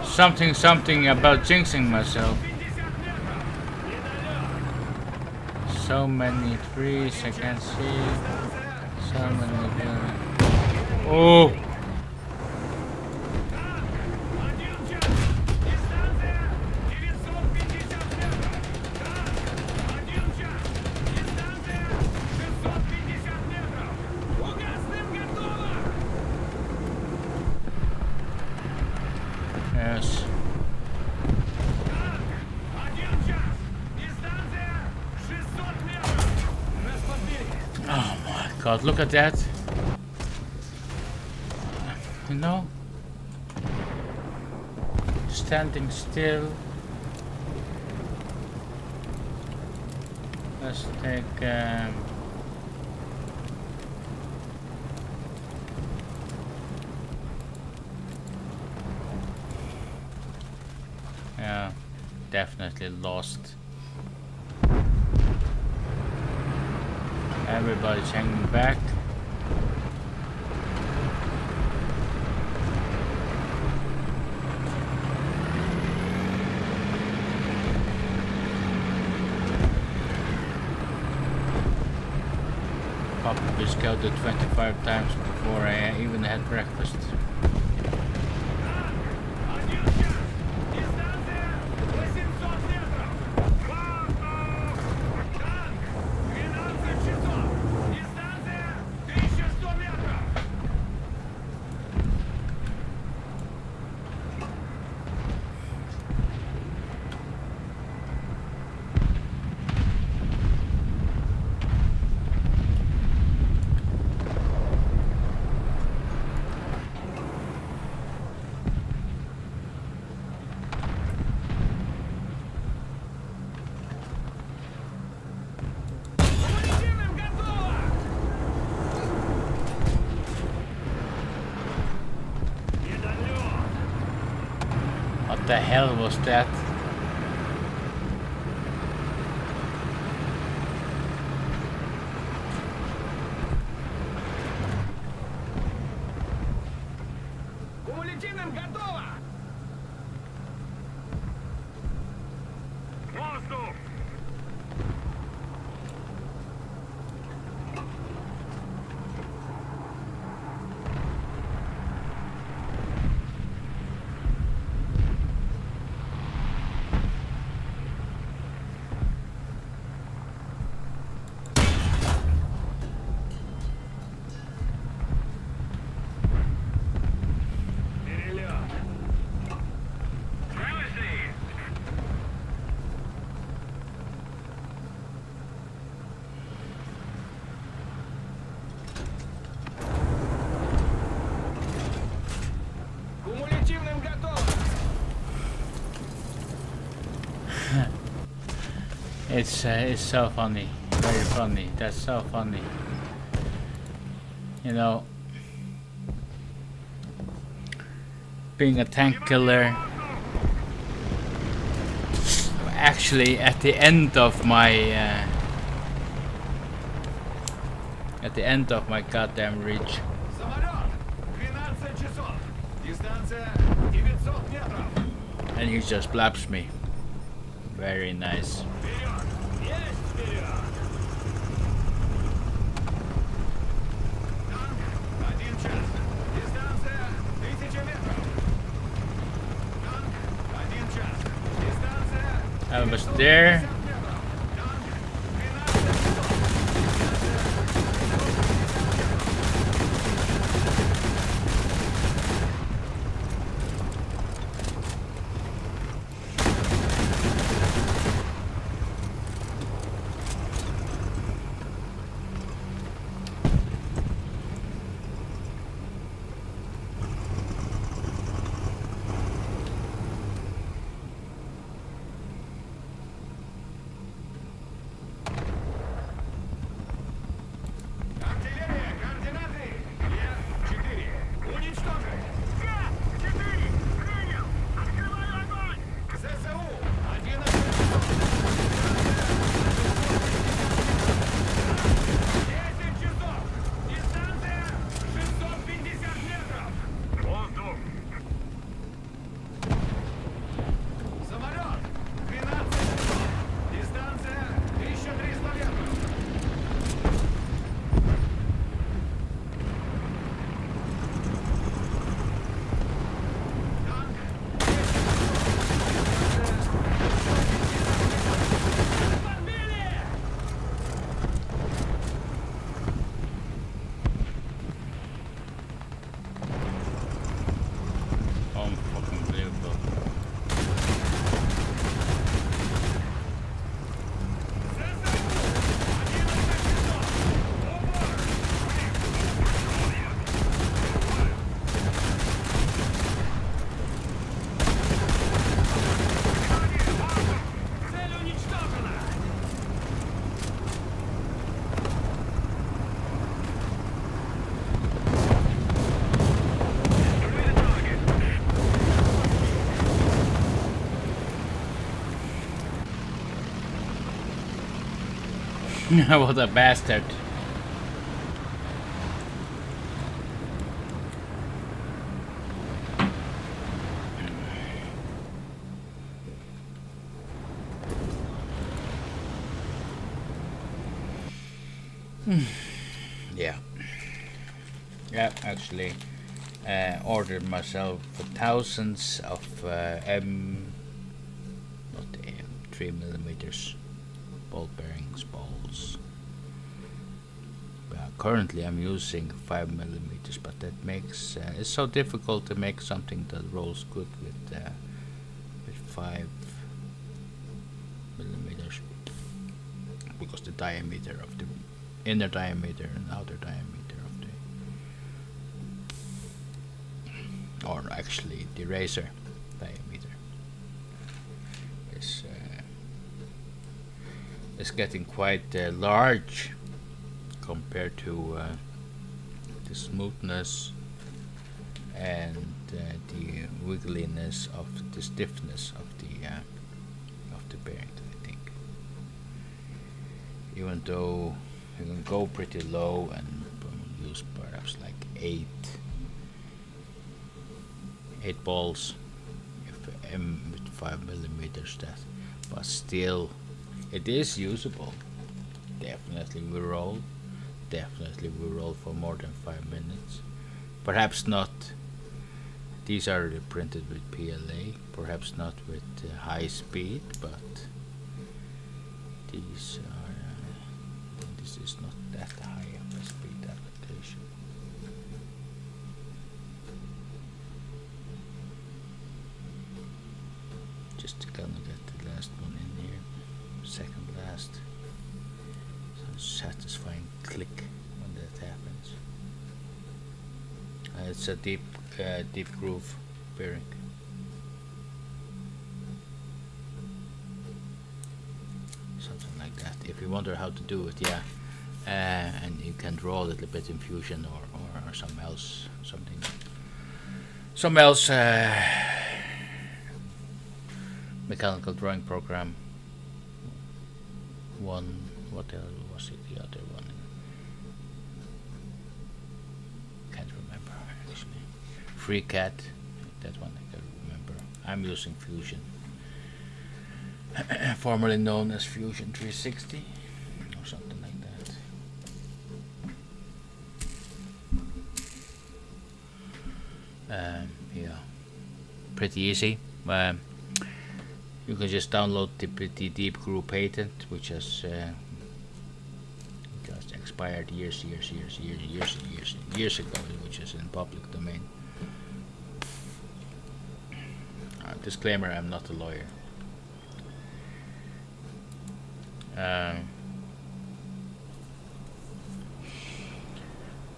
Speaker 3: 12 часов!
Speaker 1: something about jinxing myself.
Speaker 3: 50 метров! Медалет!
Speaker 1: So many trees I can't see. So many buildings. Oh,
Speaker 3: Один час! Дистанция 950 метров! Один час! Дистанция 650 метров! Фугасным готово!
Speaker 1: yes.
Speaker 3: Один час! Дистанция 600 метров! Нас подбили!
Speaker 1: Oh my god, look at that. You know? Standing still. Let's take yeah, definitely lost. Everybody's hanging back. Probably scouted 25 times before I even had breakfast.
Speaker 3: Один час! Дистанция 800 метров! Танк! 12 часов! Дистанция 1100 метров! Коммуникативным готово! Медалет!
Speaker 1: What the hell was that?
Speaker 3: Кумулятивным готово!
Speaker 2: Воздух!
Speaker 3: Перелет!
Speaker 2: Privacy!
Speaker 3: Кумулятивным готово!
Speaker 1: It's so funny, very funny. That's so funny. You know, being a tank killer. Actually, at the end of my goddamn reach,
Speaker 3: Самолет! 12 часов! Дистанция 900 метров!
Speaker 1: and he just blaps me. Very nice.
Speaker 3: Вперед! Есть вперед! Танк! 1 час! Дистанция 1000 метров! Танк! 1 час! Дистанция
Speaker 1: I was there.
Speaker 3: 50 метров! Танк! 12 часов!
Speaker 1: What a bastard. Yeah. Yeah, actually ordered myself thousands of not M, 3mm ball bearings, balls. Currently I'm using 5mm, but that makes it's so difficult to make something that rolls good with 5mm, because the diameter of the inner diameter and outer diameter of the, or actually the razor diameter is getting quite large compared to the smoothness and the wiggliness of the stiffness of the bearing, I think. Even though you can go pretty low and use perhaps like 8 balls if M with 5mm, that, but still it is usable. Definitely will roll for more than 5 minutes. Perhaps not. These are printed with PLA, perhaps not with high speed, but these are this is not that high of a speed application. Just gonna get the last one in here, second last. Some satisfying click when that happens. It's a deep groove bearing. Something like that. If you wonder how to do it, yeah. And you can draw a little bit in Fusion or some else mechanical drawing program. What else was it? The other one, can't remember actually. FreeCAD, that one I can remember. I'm using Fusion, formerly known as Fusion 360 or something like that. Yeah, pretty easy. You can just download the Deep Groove patent, which has just expired years ago, which is in public domain. Disclaimer: I'm not a lawyer.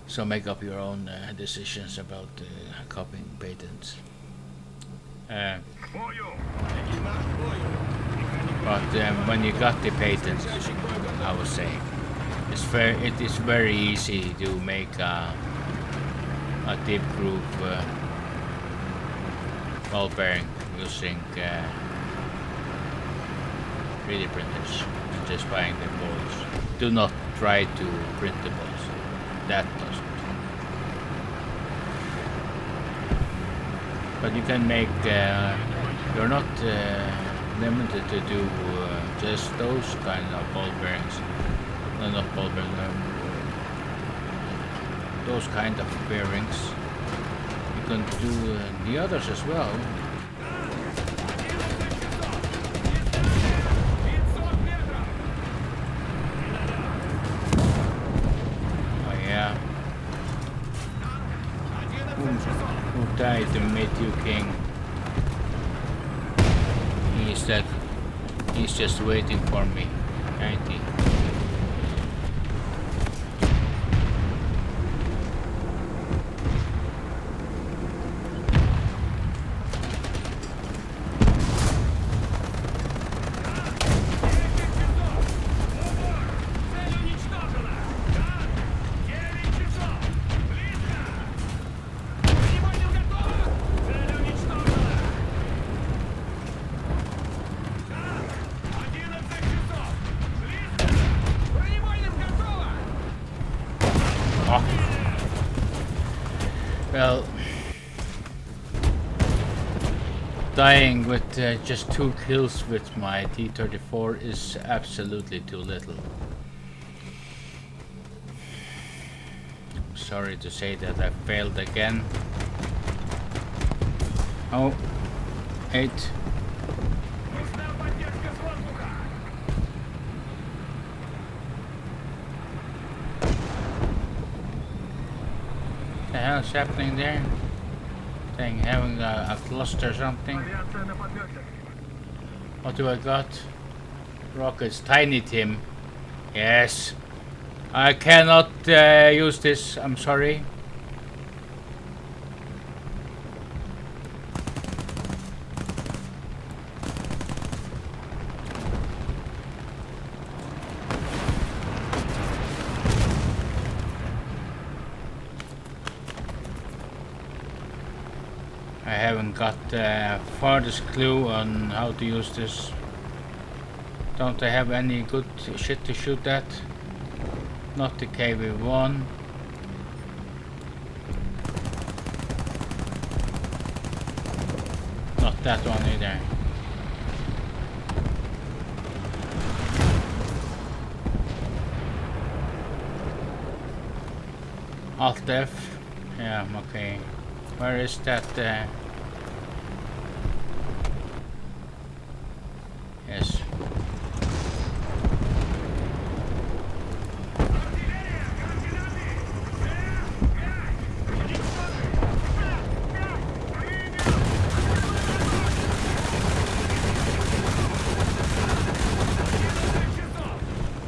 Speaker 1: So make up your own decisions about copying patents. But when you got the patents, I was saying, it is very easy to make a deep groove ball bearing using 3D printers and just buying the balls. Do not try to print the balls. That doesn't. But you can make. You're not limited to do just those kind of ball bearings. No, not ball bearings. Those kind of bearings. You can do the others as well. Oh yeah. Who died to Matthew King? He's just waiting for me, ain't he? Fuck. Well, dying with just 2 kills with my T-34 is absolutely too little. Sorry to say that I failed again. Oh, 8.
Speaker 3: Нужна поддержка с воздуха!
Speaker 1: The hell's happening there? Thing having a cluster or something.
Speaker 2: Авиация на подлете.
Speaker 1: What do I got? Rockets, Tiny Tim. Yes. I cannot use this. I'm sorry. I haven't got the farthest clue on how to use this. Don't I have any good shit to shoot at? Not the KV-1. Not that one either. Alt F. Yeah, okay. Where is that? Yes.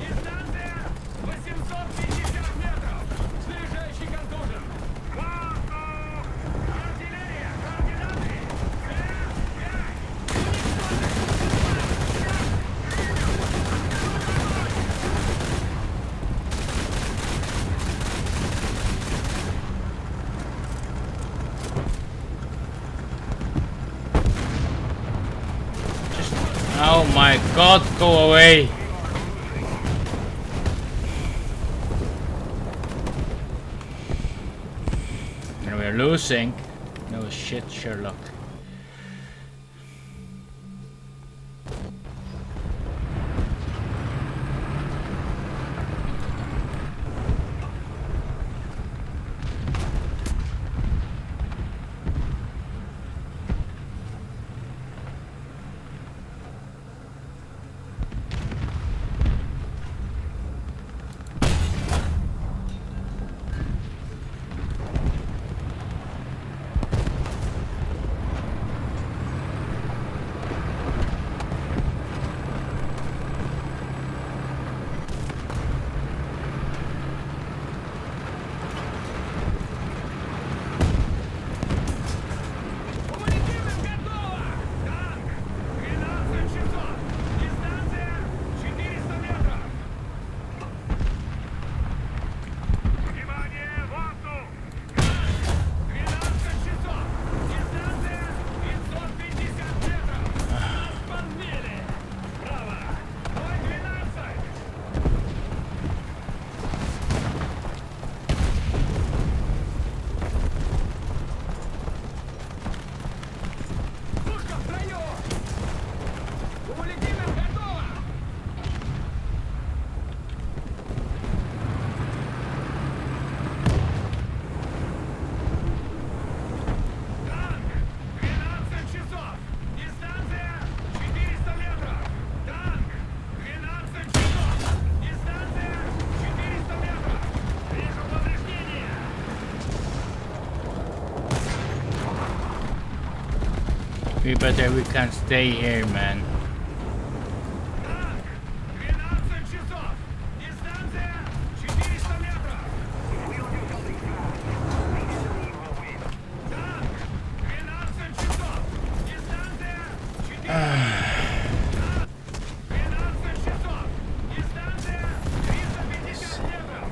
Speaker 3: Дистанция 850 метров! Снижающий контужен! Артиллерия! Координаты!
Speaker 1: Oh my god, go away! And we're losing. No shit, Sherlock.
Speaker 3: Кумулятивным готово! Танк! 12 часов! Дистанция 400 метров! Внимание! Воздух! 12 часов! Дистанция 550 метров! Нас подбили! Справа! Давай 12! Пушка в строю! Кумулятивным готово! Танк! 12 часов! Дистанция 400 метров! Танк! 12 часов! Дистанция 400 метров! Вижу повреждения!
Speaker 1: We can stay here, man.
Speaker 3: Танк! 12 часов! Дистанция 400 метров! Танк! 12 часов! Дистанция 12 часов! Дистанция 350 метров!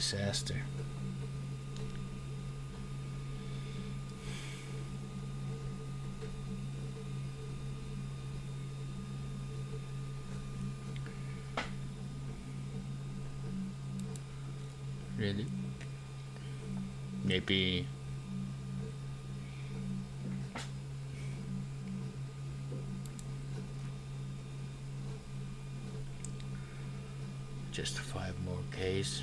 Speaker 1: disaster. Really? Maybe just 5 more Ks.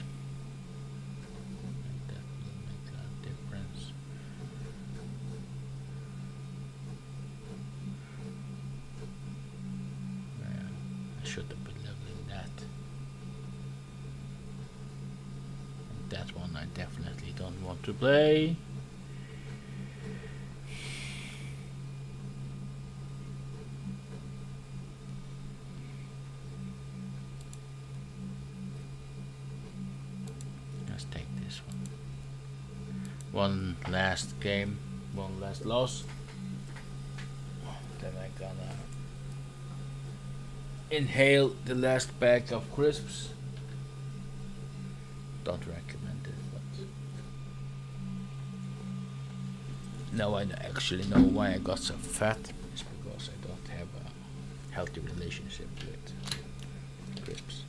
Speaker 1: And that will make a difference. Yeah, I should have been leveling that. And that one I definitely don't want to play. Let's take this one. One last game, one last loss. Then I'm gonna inhale the last bag of crisps. Don't recommend it, but now I actually know why I got so fat. It's because I don't have a healthy relationship with crisps.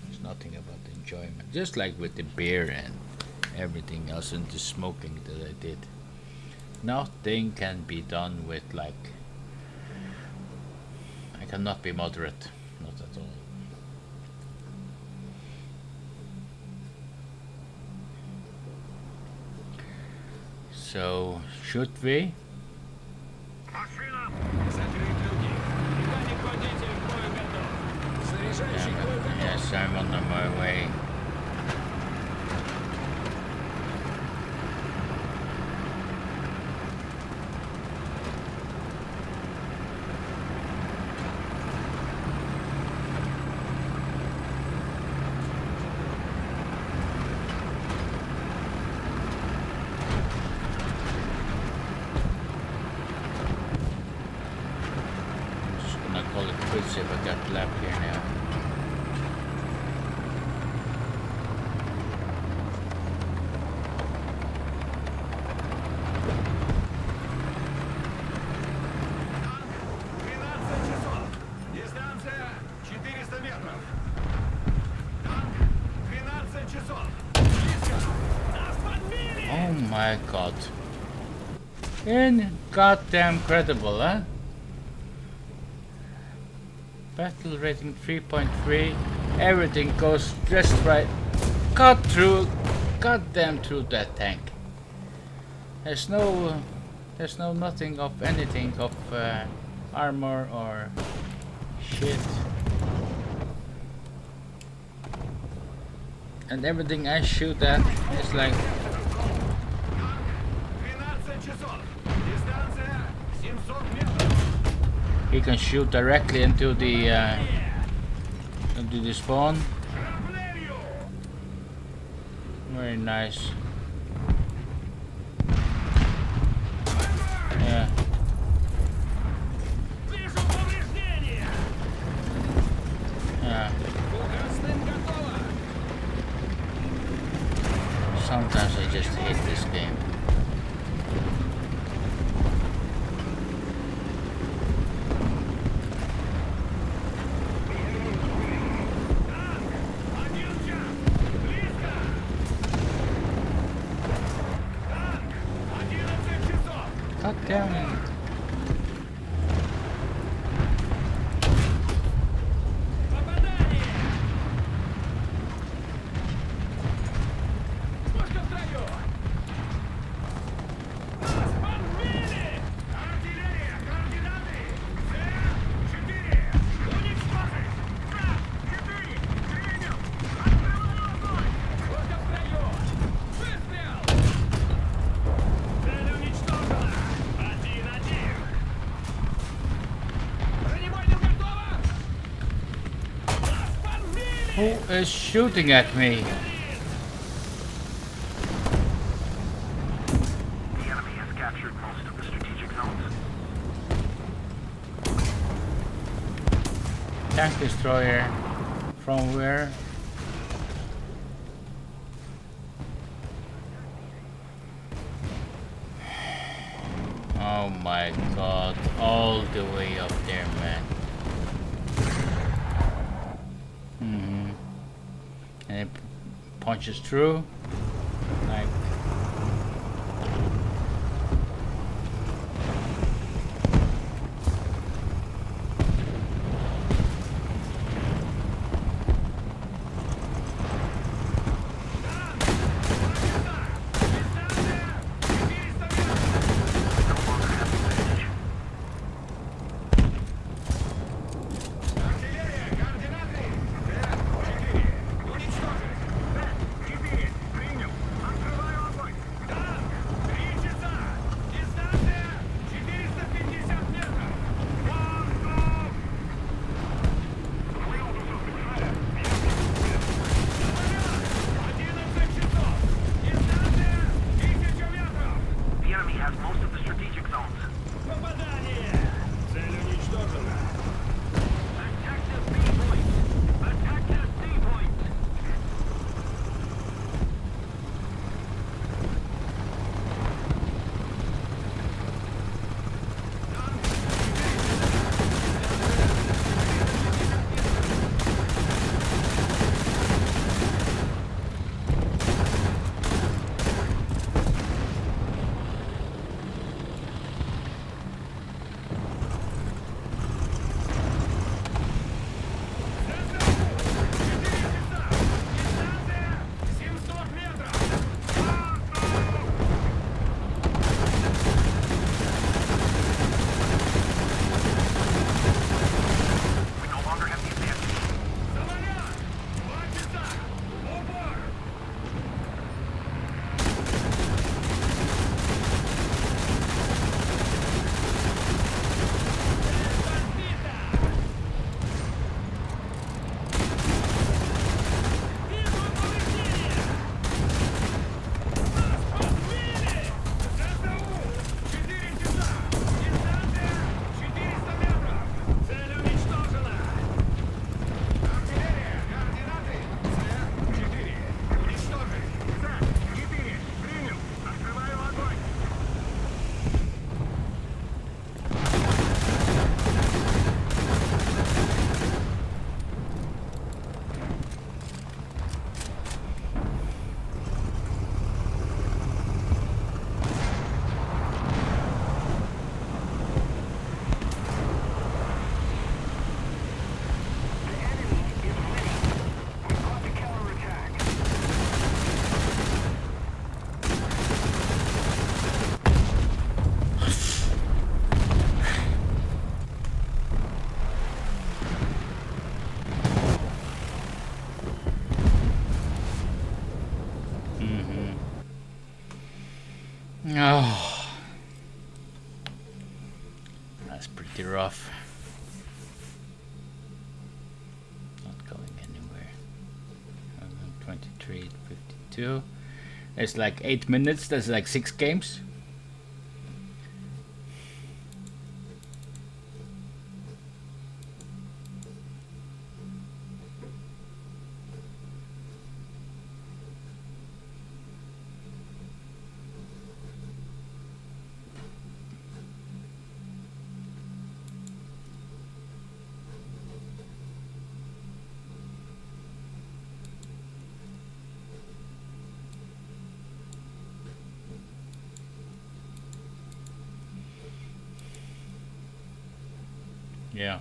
Speaker 1: It's nothing about enjoyment. Just like with the beer and everything else and the smoking that I did. Nothing can be done with I cannot be moderate. Not at all. So, should we?
Speaker 2: Машина!
Speaker 3: Закрыть люки. Механик-водитель к бою готов. Заряжающий к бою готов.
Speaker 1: Yes, I'm on my way. Just gonna call it quits if I got lap here now. Oh my god. Goddamn credible, huh? Battle rating 3.3. Everything goes just right. Goddamn through that tank. There's no nothing of anything of armor or shit. And everything I shoot at is like he can shoot directly into the spawn. Very nice. Yeah. Yeah. Sometimes I just hate this game. God damn it. Who is shooting at me?
Speaker 2: The enemy has captured most of the strategic zones.
Speaker 1: Tank destroyer. From where? Oh my god, all the way up there, man. And it punches through. Like.
Speaker 2: The enemy has most of the strategic zones.
Speaker 3: Попадание! Цель уничтожена.
Speaker 2: Attack the C point! Attack the C point! We no longer have the advantage.
Speaker 3: Самолет! 2 часа! Упор! Разбита! Вижу повреждения! Нас подбили! ЗСУ! 4 часа! Дистанция 400 метров! Цель уничтожена! Артиллерия! Координаты! С-4! Уничтожить! С-4! Принял! Открываю огонь! The enemy is winning. We've got to counterattack.
Speaker 1: Oh, that's pretty rough. Not going anywhere. 23, 52. It's like 8 minutes. That's like 6 games. Yeah.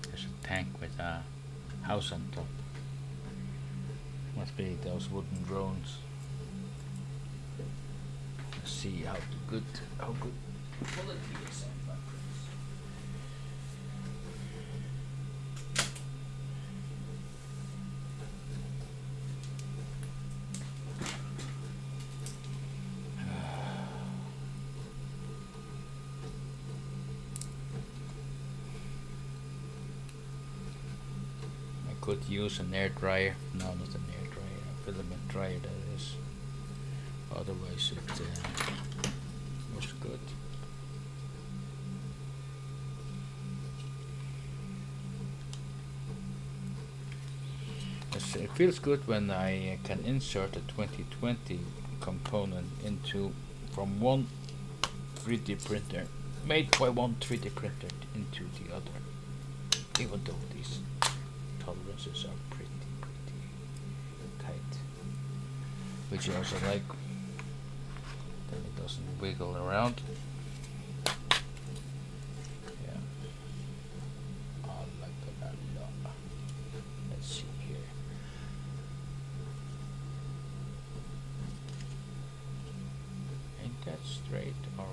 Speaker 1: There's a tank with a house on top. Must be those wooden drones. Let's see how good quality is on that. Could use an air dryer. No, not an air dryer. A filament dryer, that is. Otherwise, it was good. Let's it feels good when I can insert a 2020 component into from one 3D printer made by one 3D printer into the other, even though these tolerances are pretty tight, which I also like. Then it doesn't wiggle around. Yeah. Oh, like that. Let's see here. Ain't that straight or?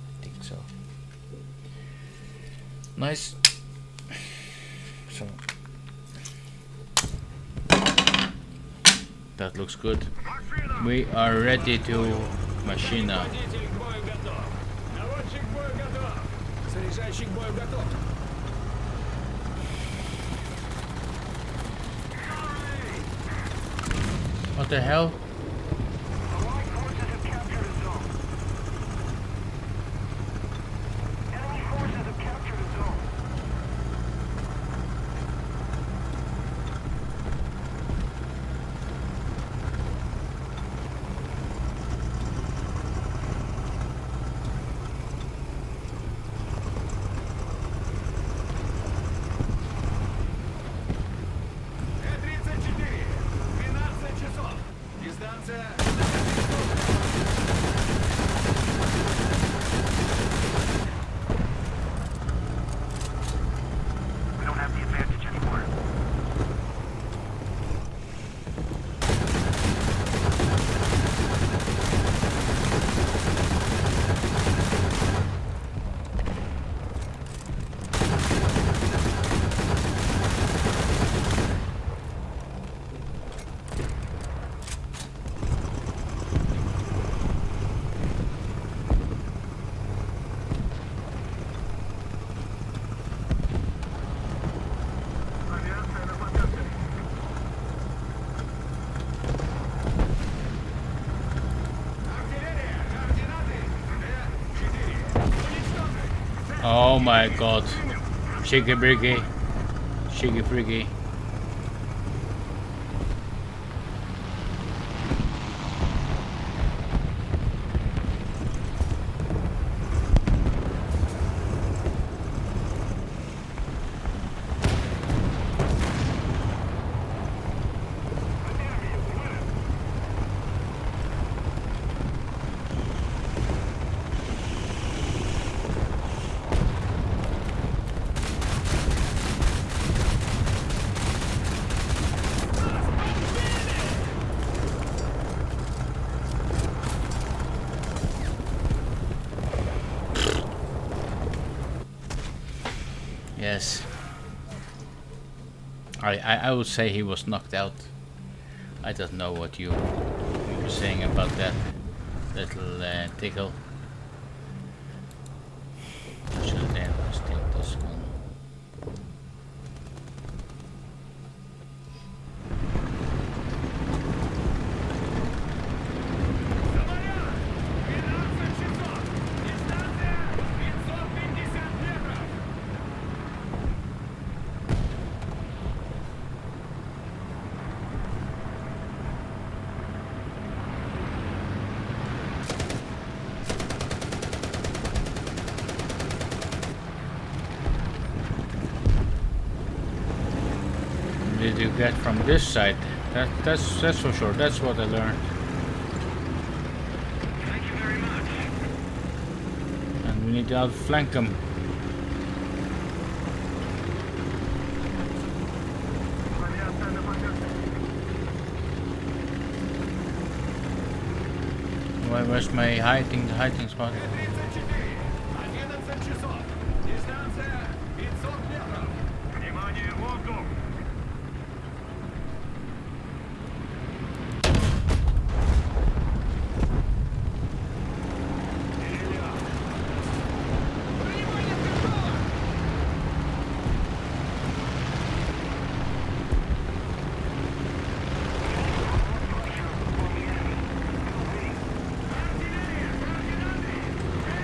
Speaker 1: I think so. Nice. So that looks good. We are ready to machina.
Speaker 3: Водитель к бою готов. Наводчик к бою готов. Заряжающий к бою готов.
Speaker 1: What the hell?
Speaker 2: Allied forces have captured a zone. Enemy forces have captured a zone.
Speaker 3: Т-34. 12 часов. Дистанция.
Speaker 2: We don't have the advantage anymore.
Speaker 3: Артиллерия. Координаты. Т-4. Уничтожить.
Speaker 1: Oh my god. Shiggy briggy. Shiggy friggy. Yes. I would say he was knocked out. I don't know what you were saying about that little tickle. Should then let's take this one.
Speaker 3: Самолет. 12 часов. Дистанция. 550 метров.
Speaker 1: Did you get from this side? That's for sure. That's what I learned.
Speaker 2: Thank you very much.
Speaker 1: And we need to outflank them. Where's my hiding spot?
Speaker 3: Т-34. 11 часов. Дистанция. 500 метров.
Speaker 2: Внимание, воздух!
Speaker 3: Внимание, готово. Артиллерия. Координаты.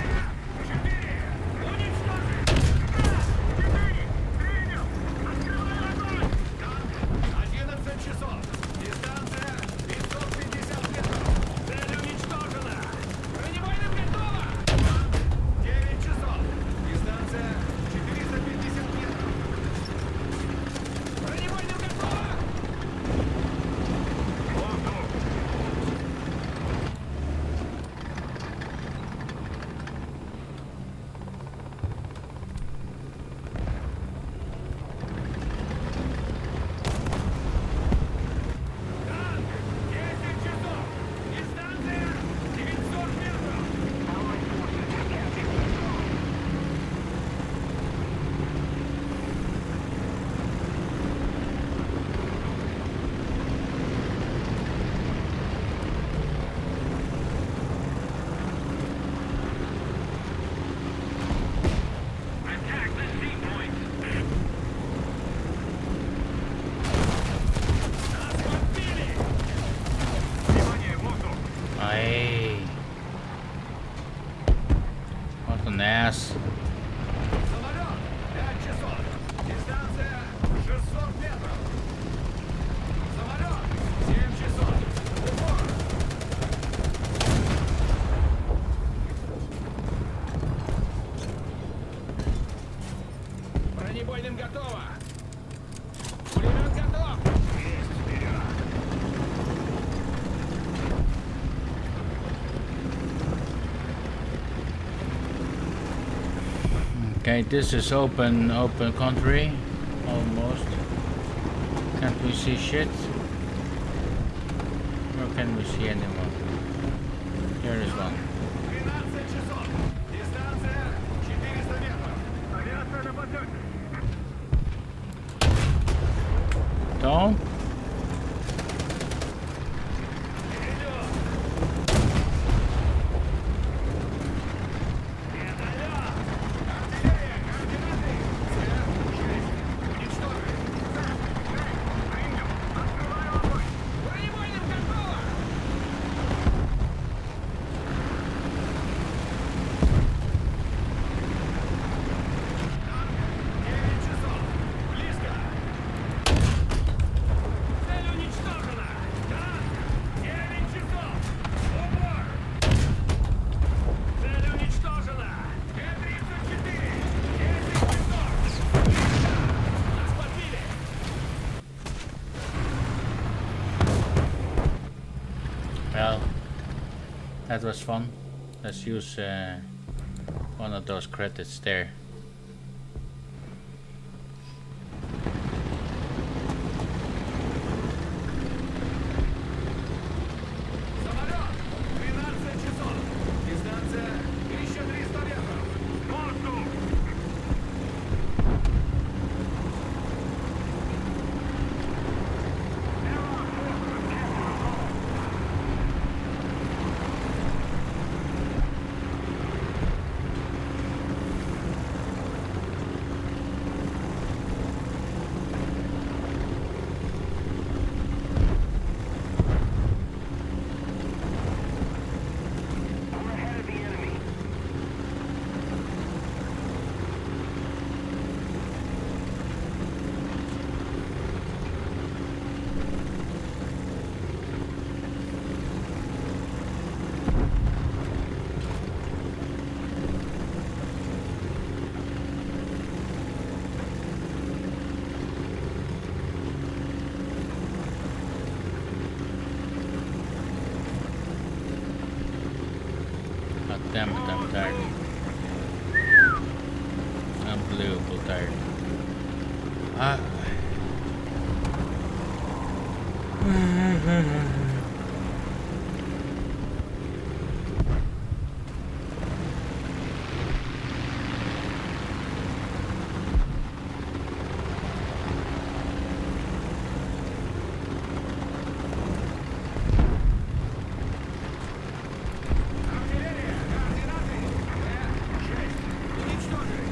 Speaker 3: Усилим готово. Пулемет готов. Есть, вперед.
Speaker 1: Okay, this is open country, almost. Can't we see shit? Or can we see anyone? Here is one.
Speaker 3: 12 часов. Дистанция 400 метров.
Speaker 2: Авиация на подъеме.
Speaker 1: Don't. Well, that was fun. Let's use one of those credits there.
Speaker 3: Самолет! 12 часов. Дистанция 1300 метров. Воздух!
Speaker 2: We're ahead of the enemy.
Speaker 1: God damn it, I'm tired. Unbelievable tired. Ah.
Speaker 3: Артиллерия! Координаты! Т-6! Уничтожили!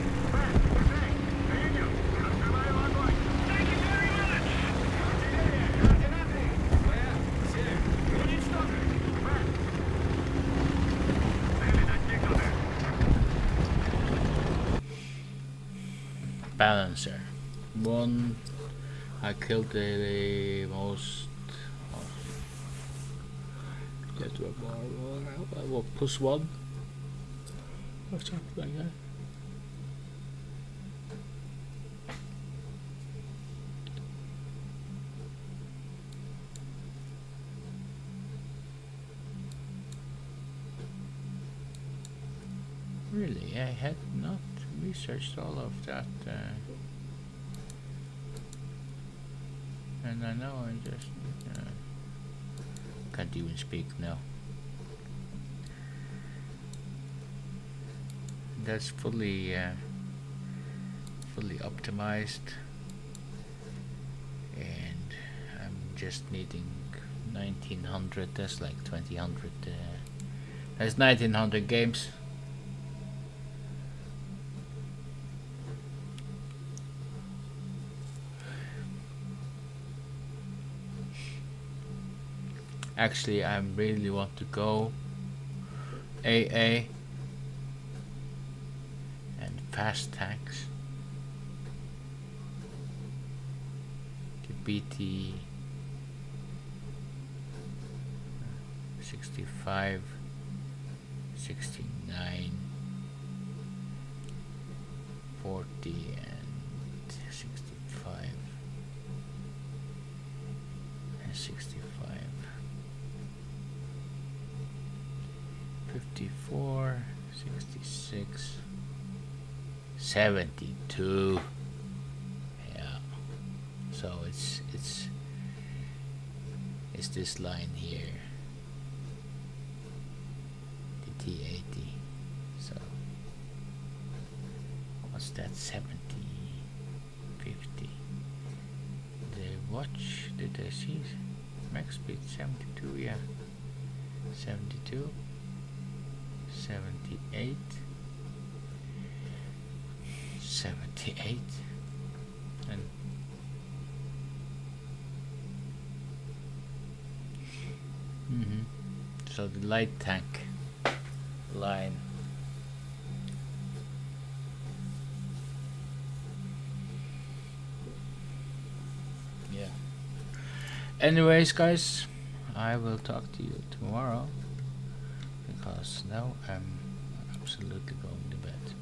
Speaker 2: Принял. Открываю огонь.
Speaker 3: Артиллерия! Координаты! Т-7! Уничтожили!
Speaker 2: Цели достигнуты.
Speaker 1: Balancer. One. I killed the most. Get one more. Plus one. Or something like that. Really, I had not researched all of that. And I know I just can't even speak now. That's fully optimized, and I'm just needing 1900. That's like 2000. That's 1900 games. Actually, I really want to go AA and fast tanks. The BT 65, 69, 40 and 65 and 65. 54, 66, 72. Yeah. So it's this line here. The T80. So what's that? 70, 50. The watch, did I see max speed? 72, yeah. 72, 78, 78, and so the light tank line. Yeah. Anyways, guys, I will talk to you tomorrow because now I'm absolutely going to bed.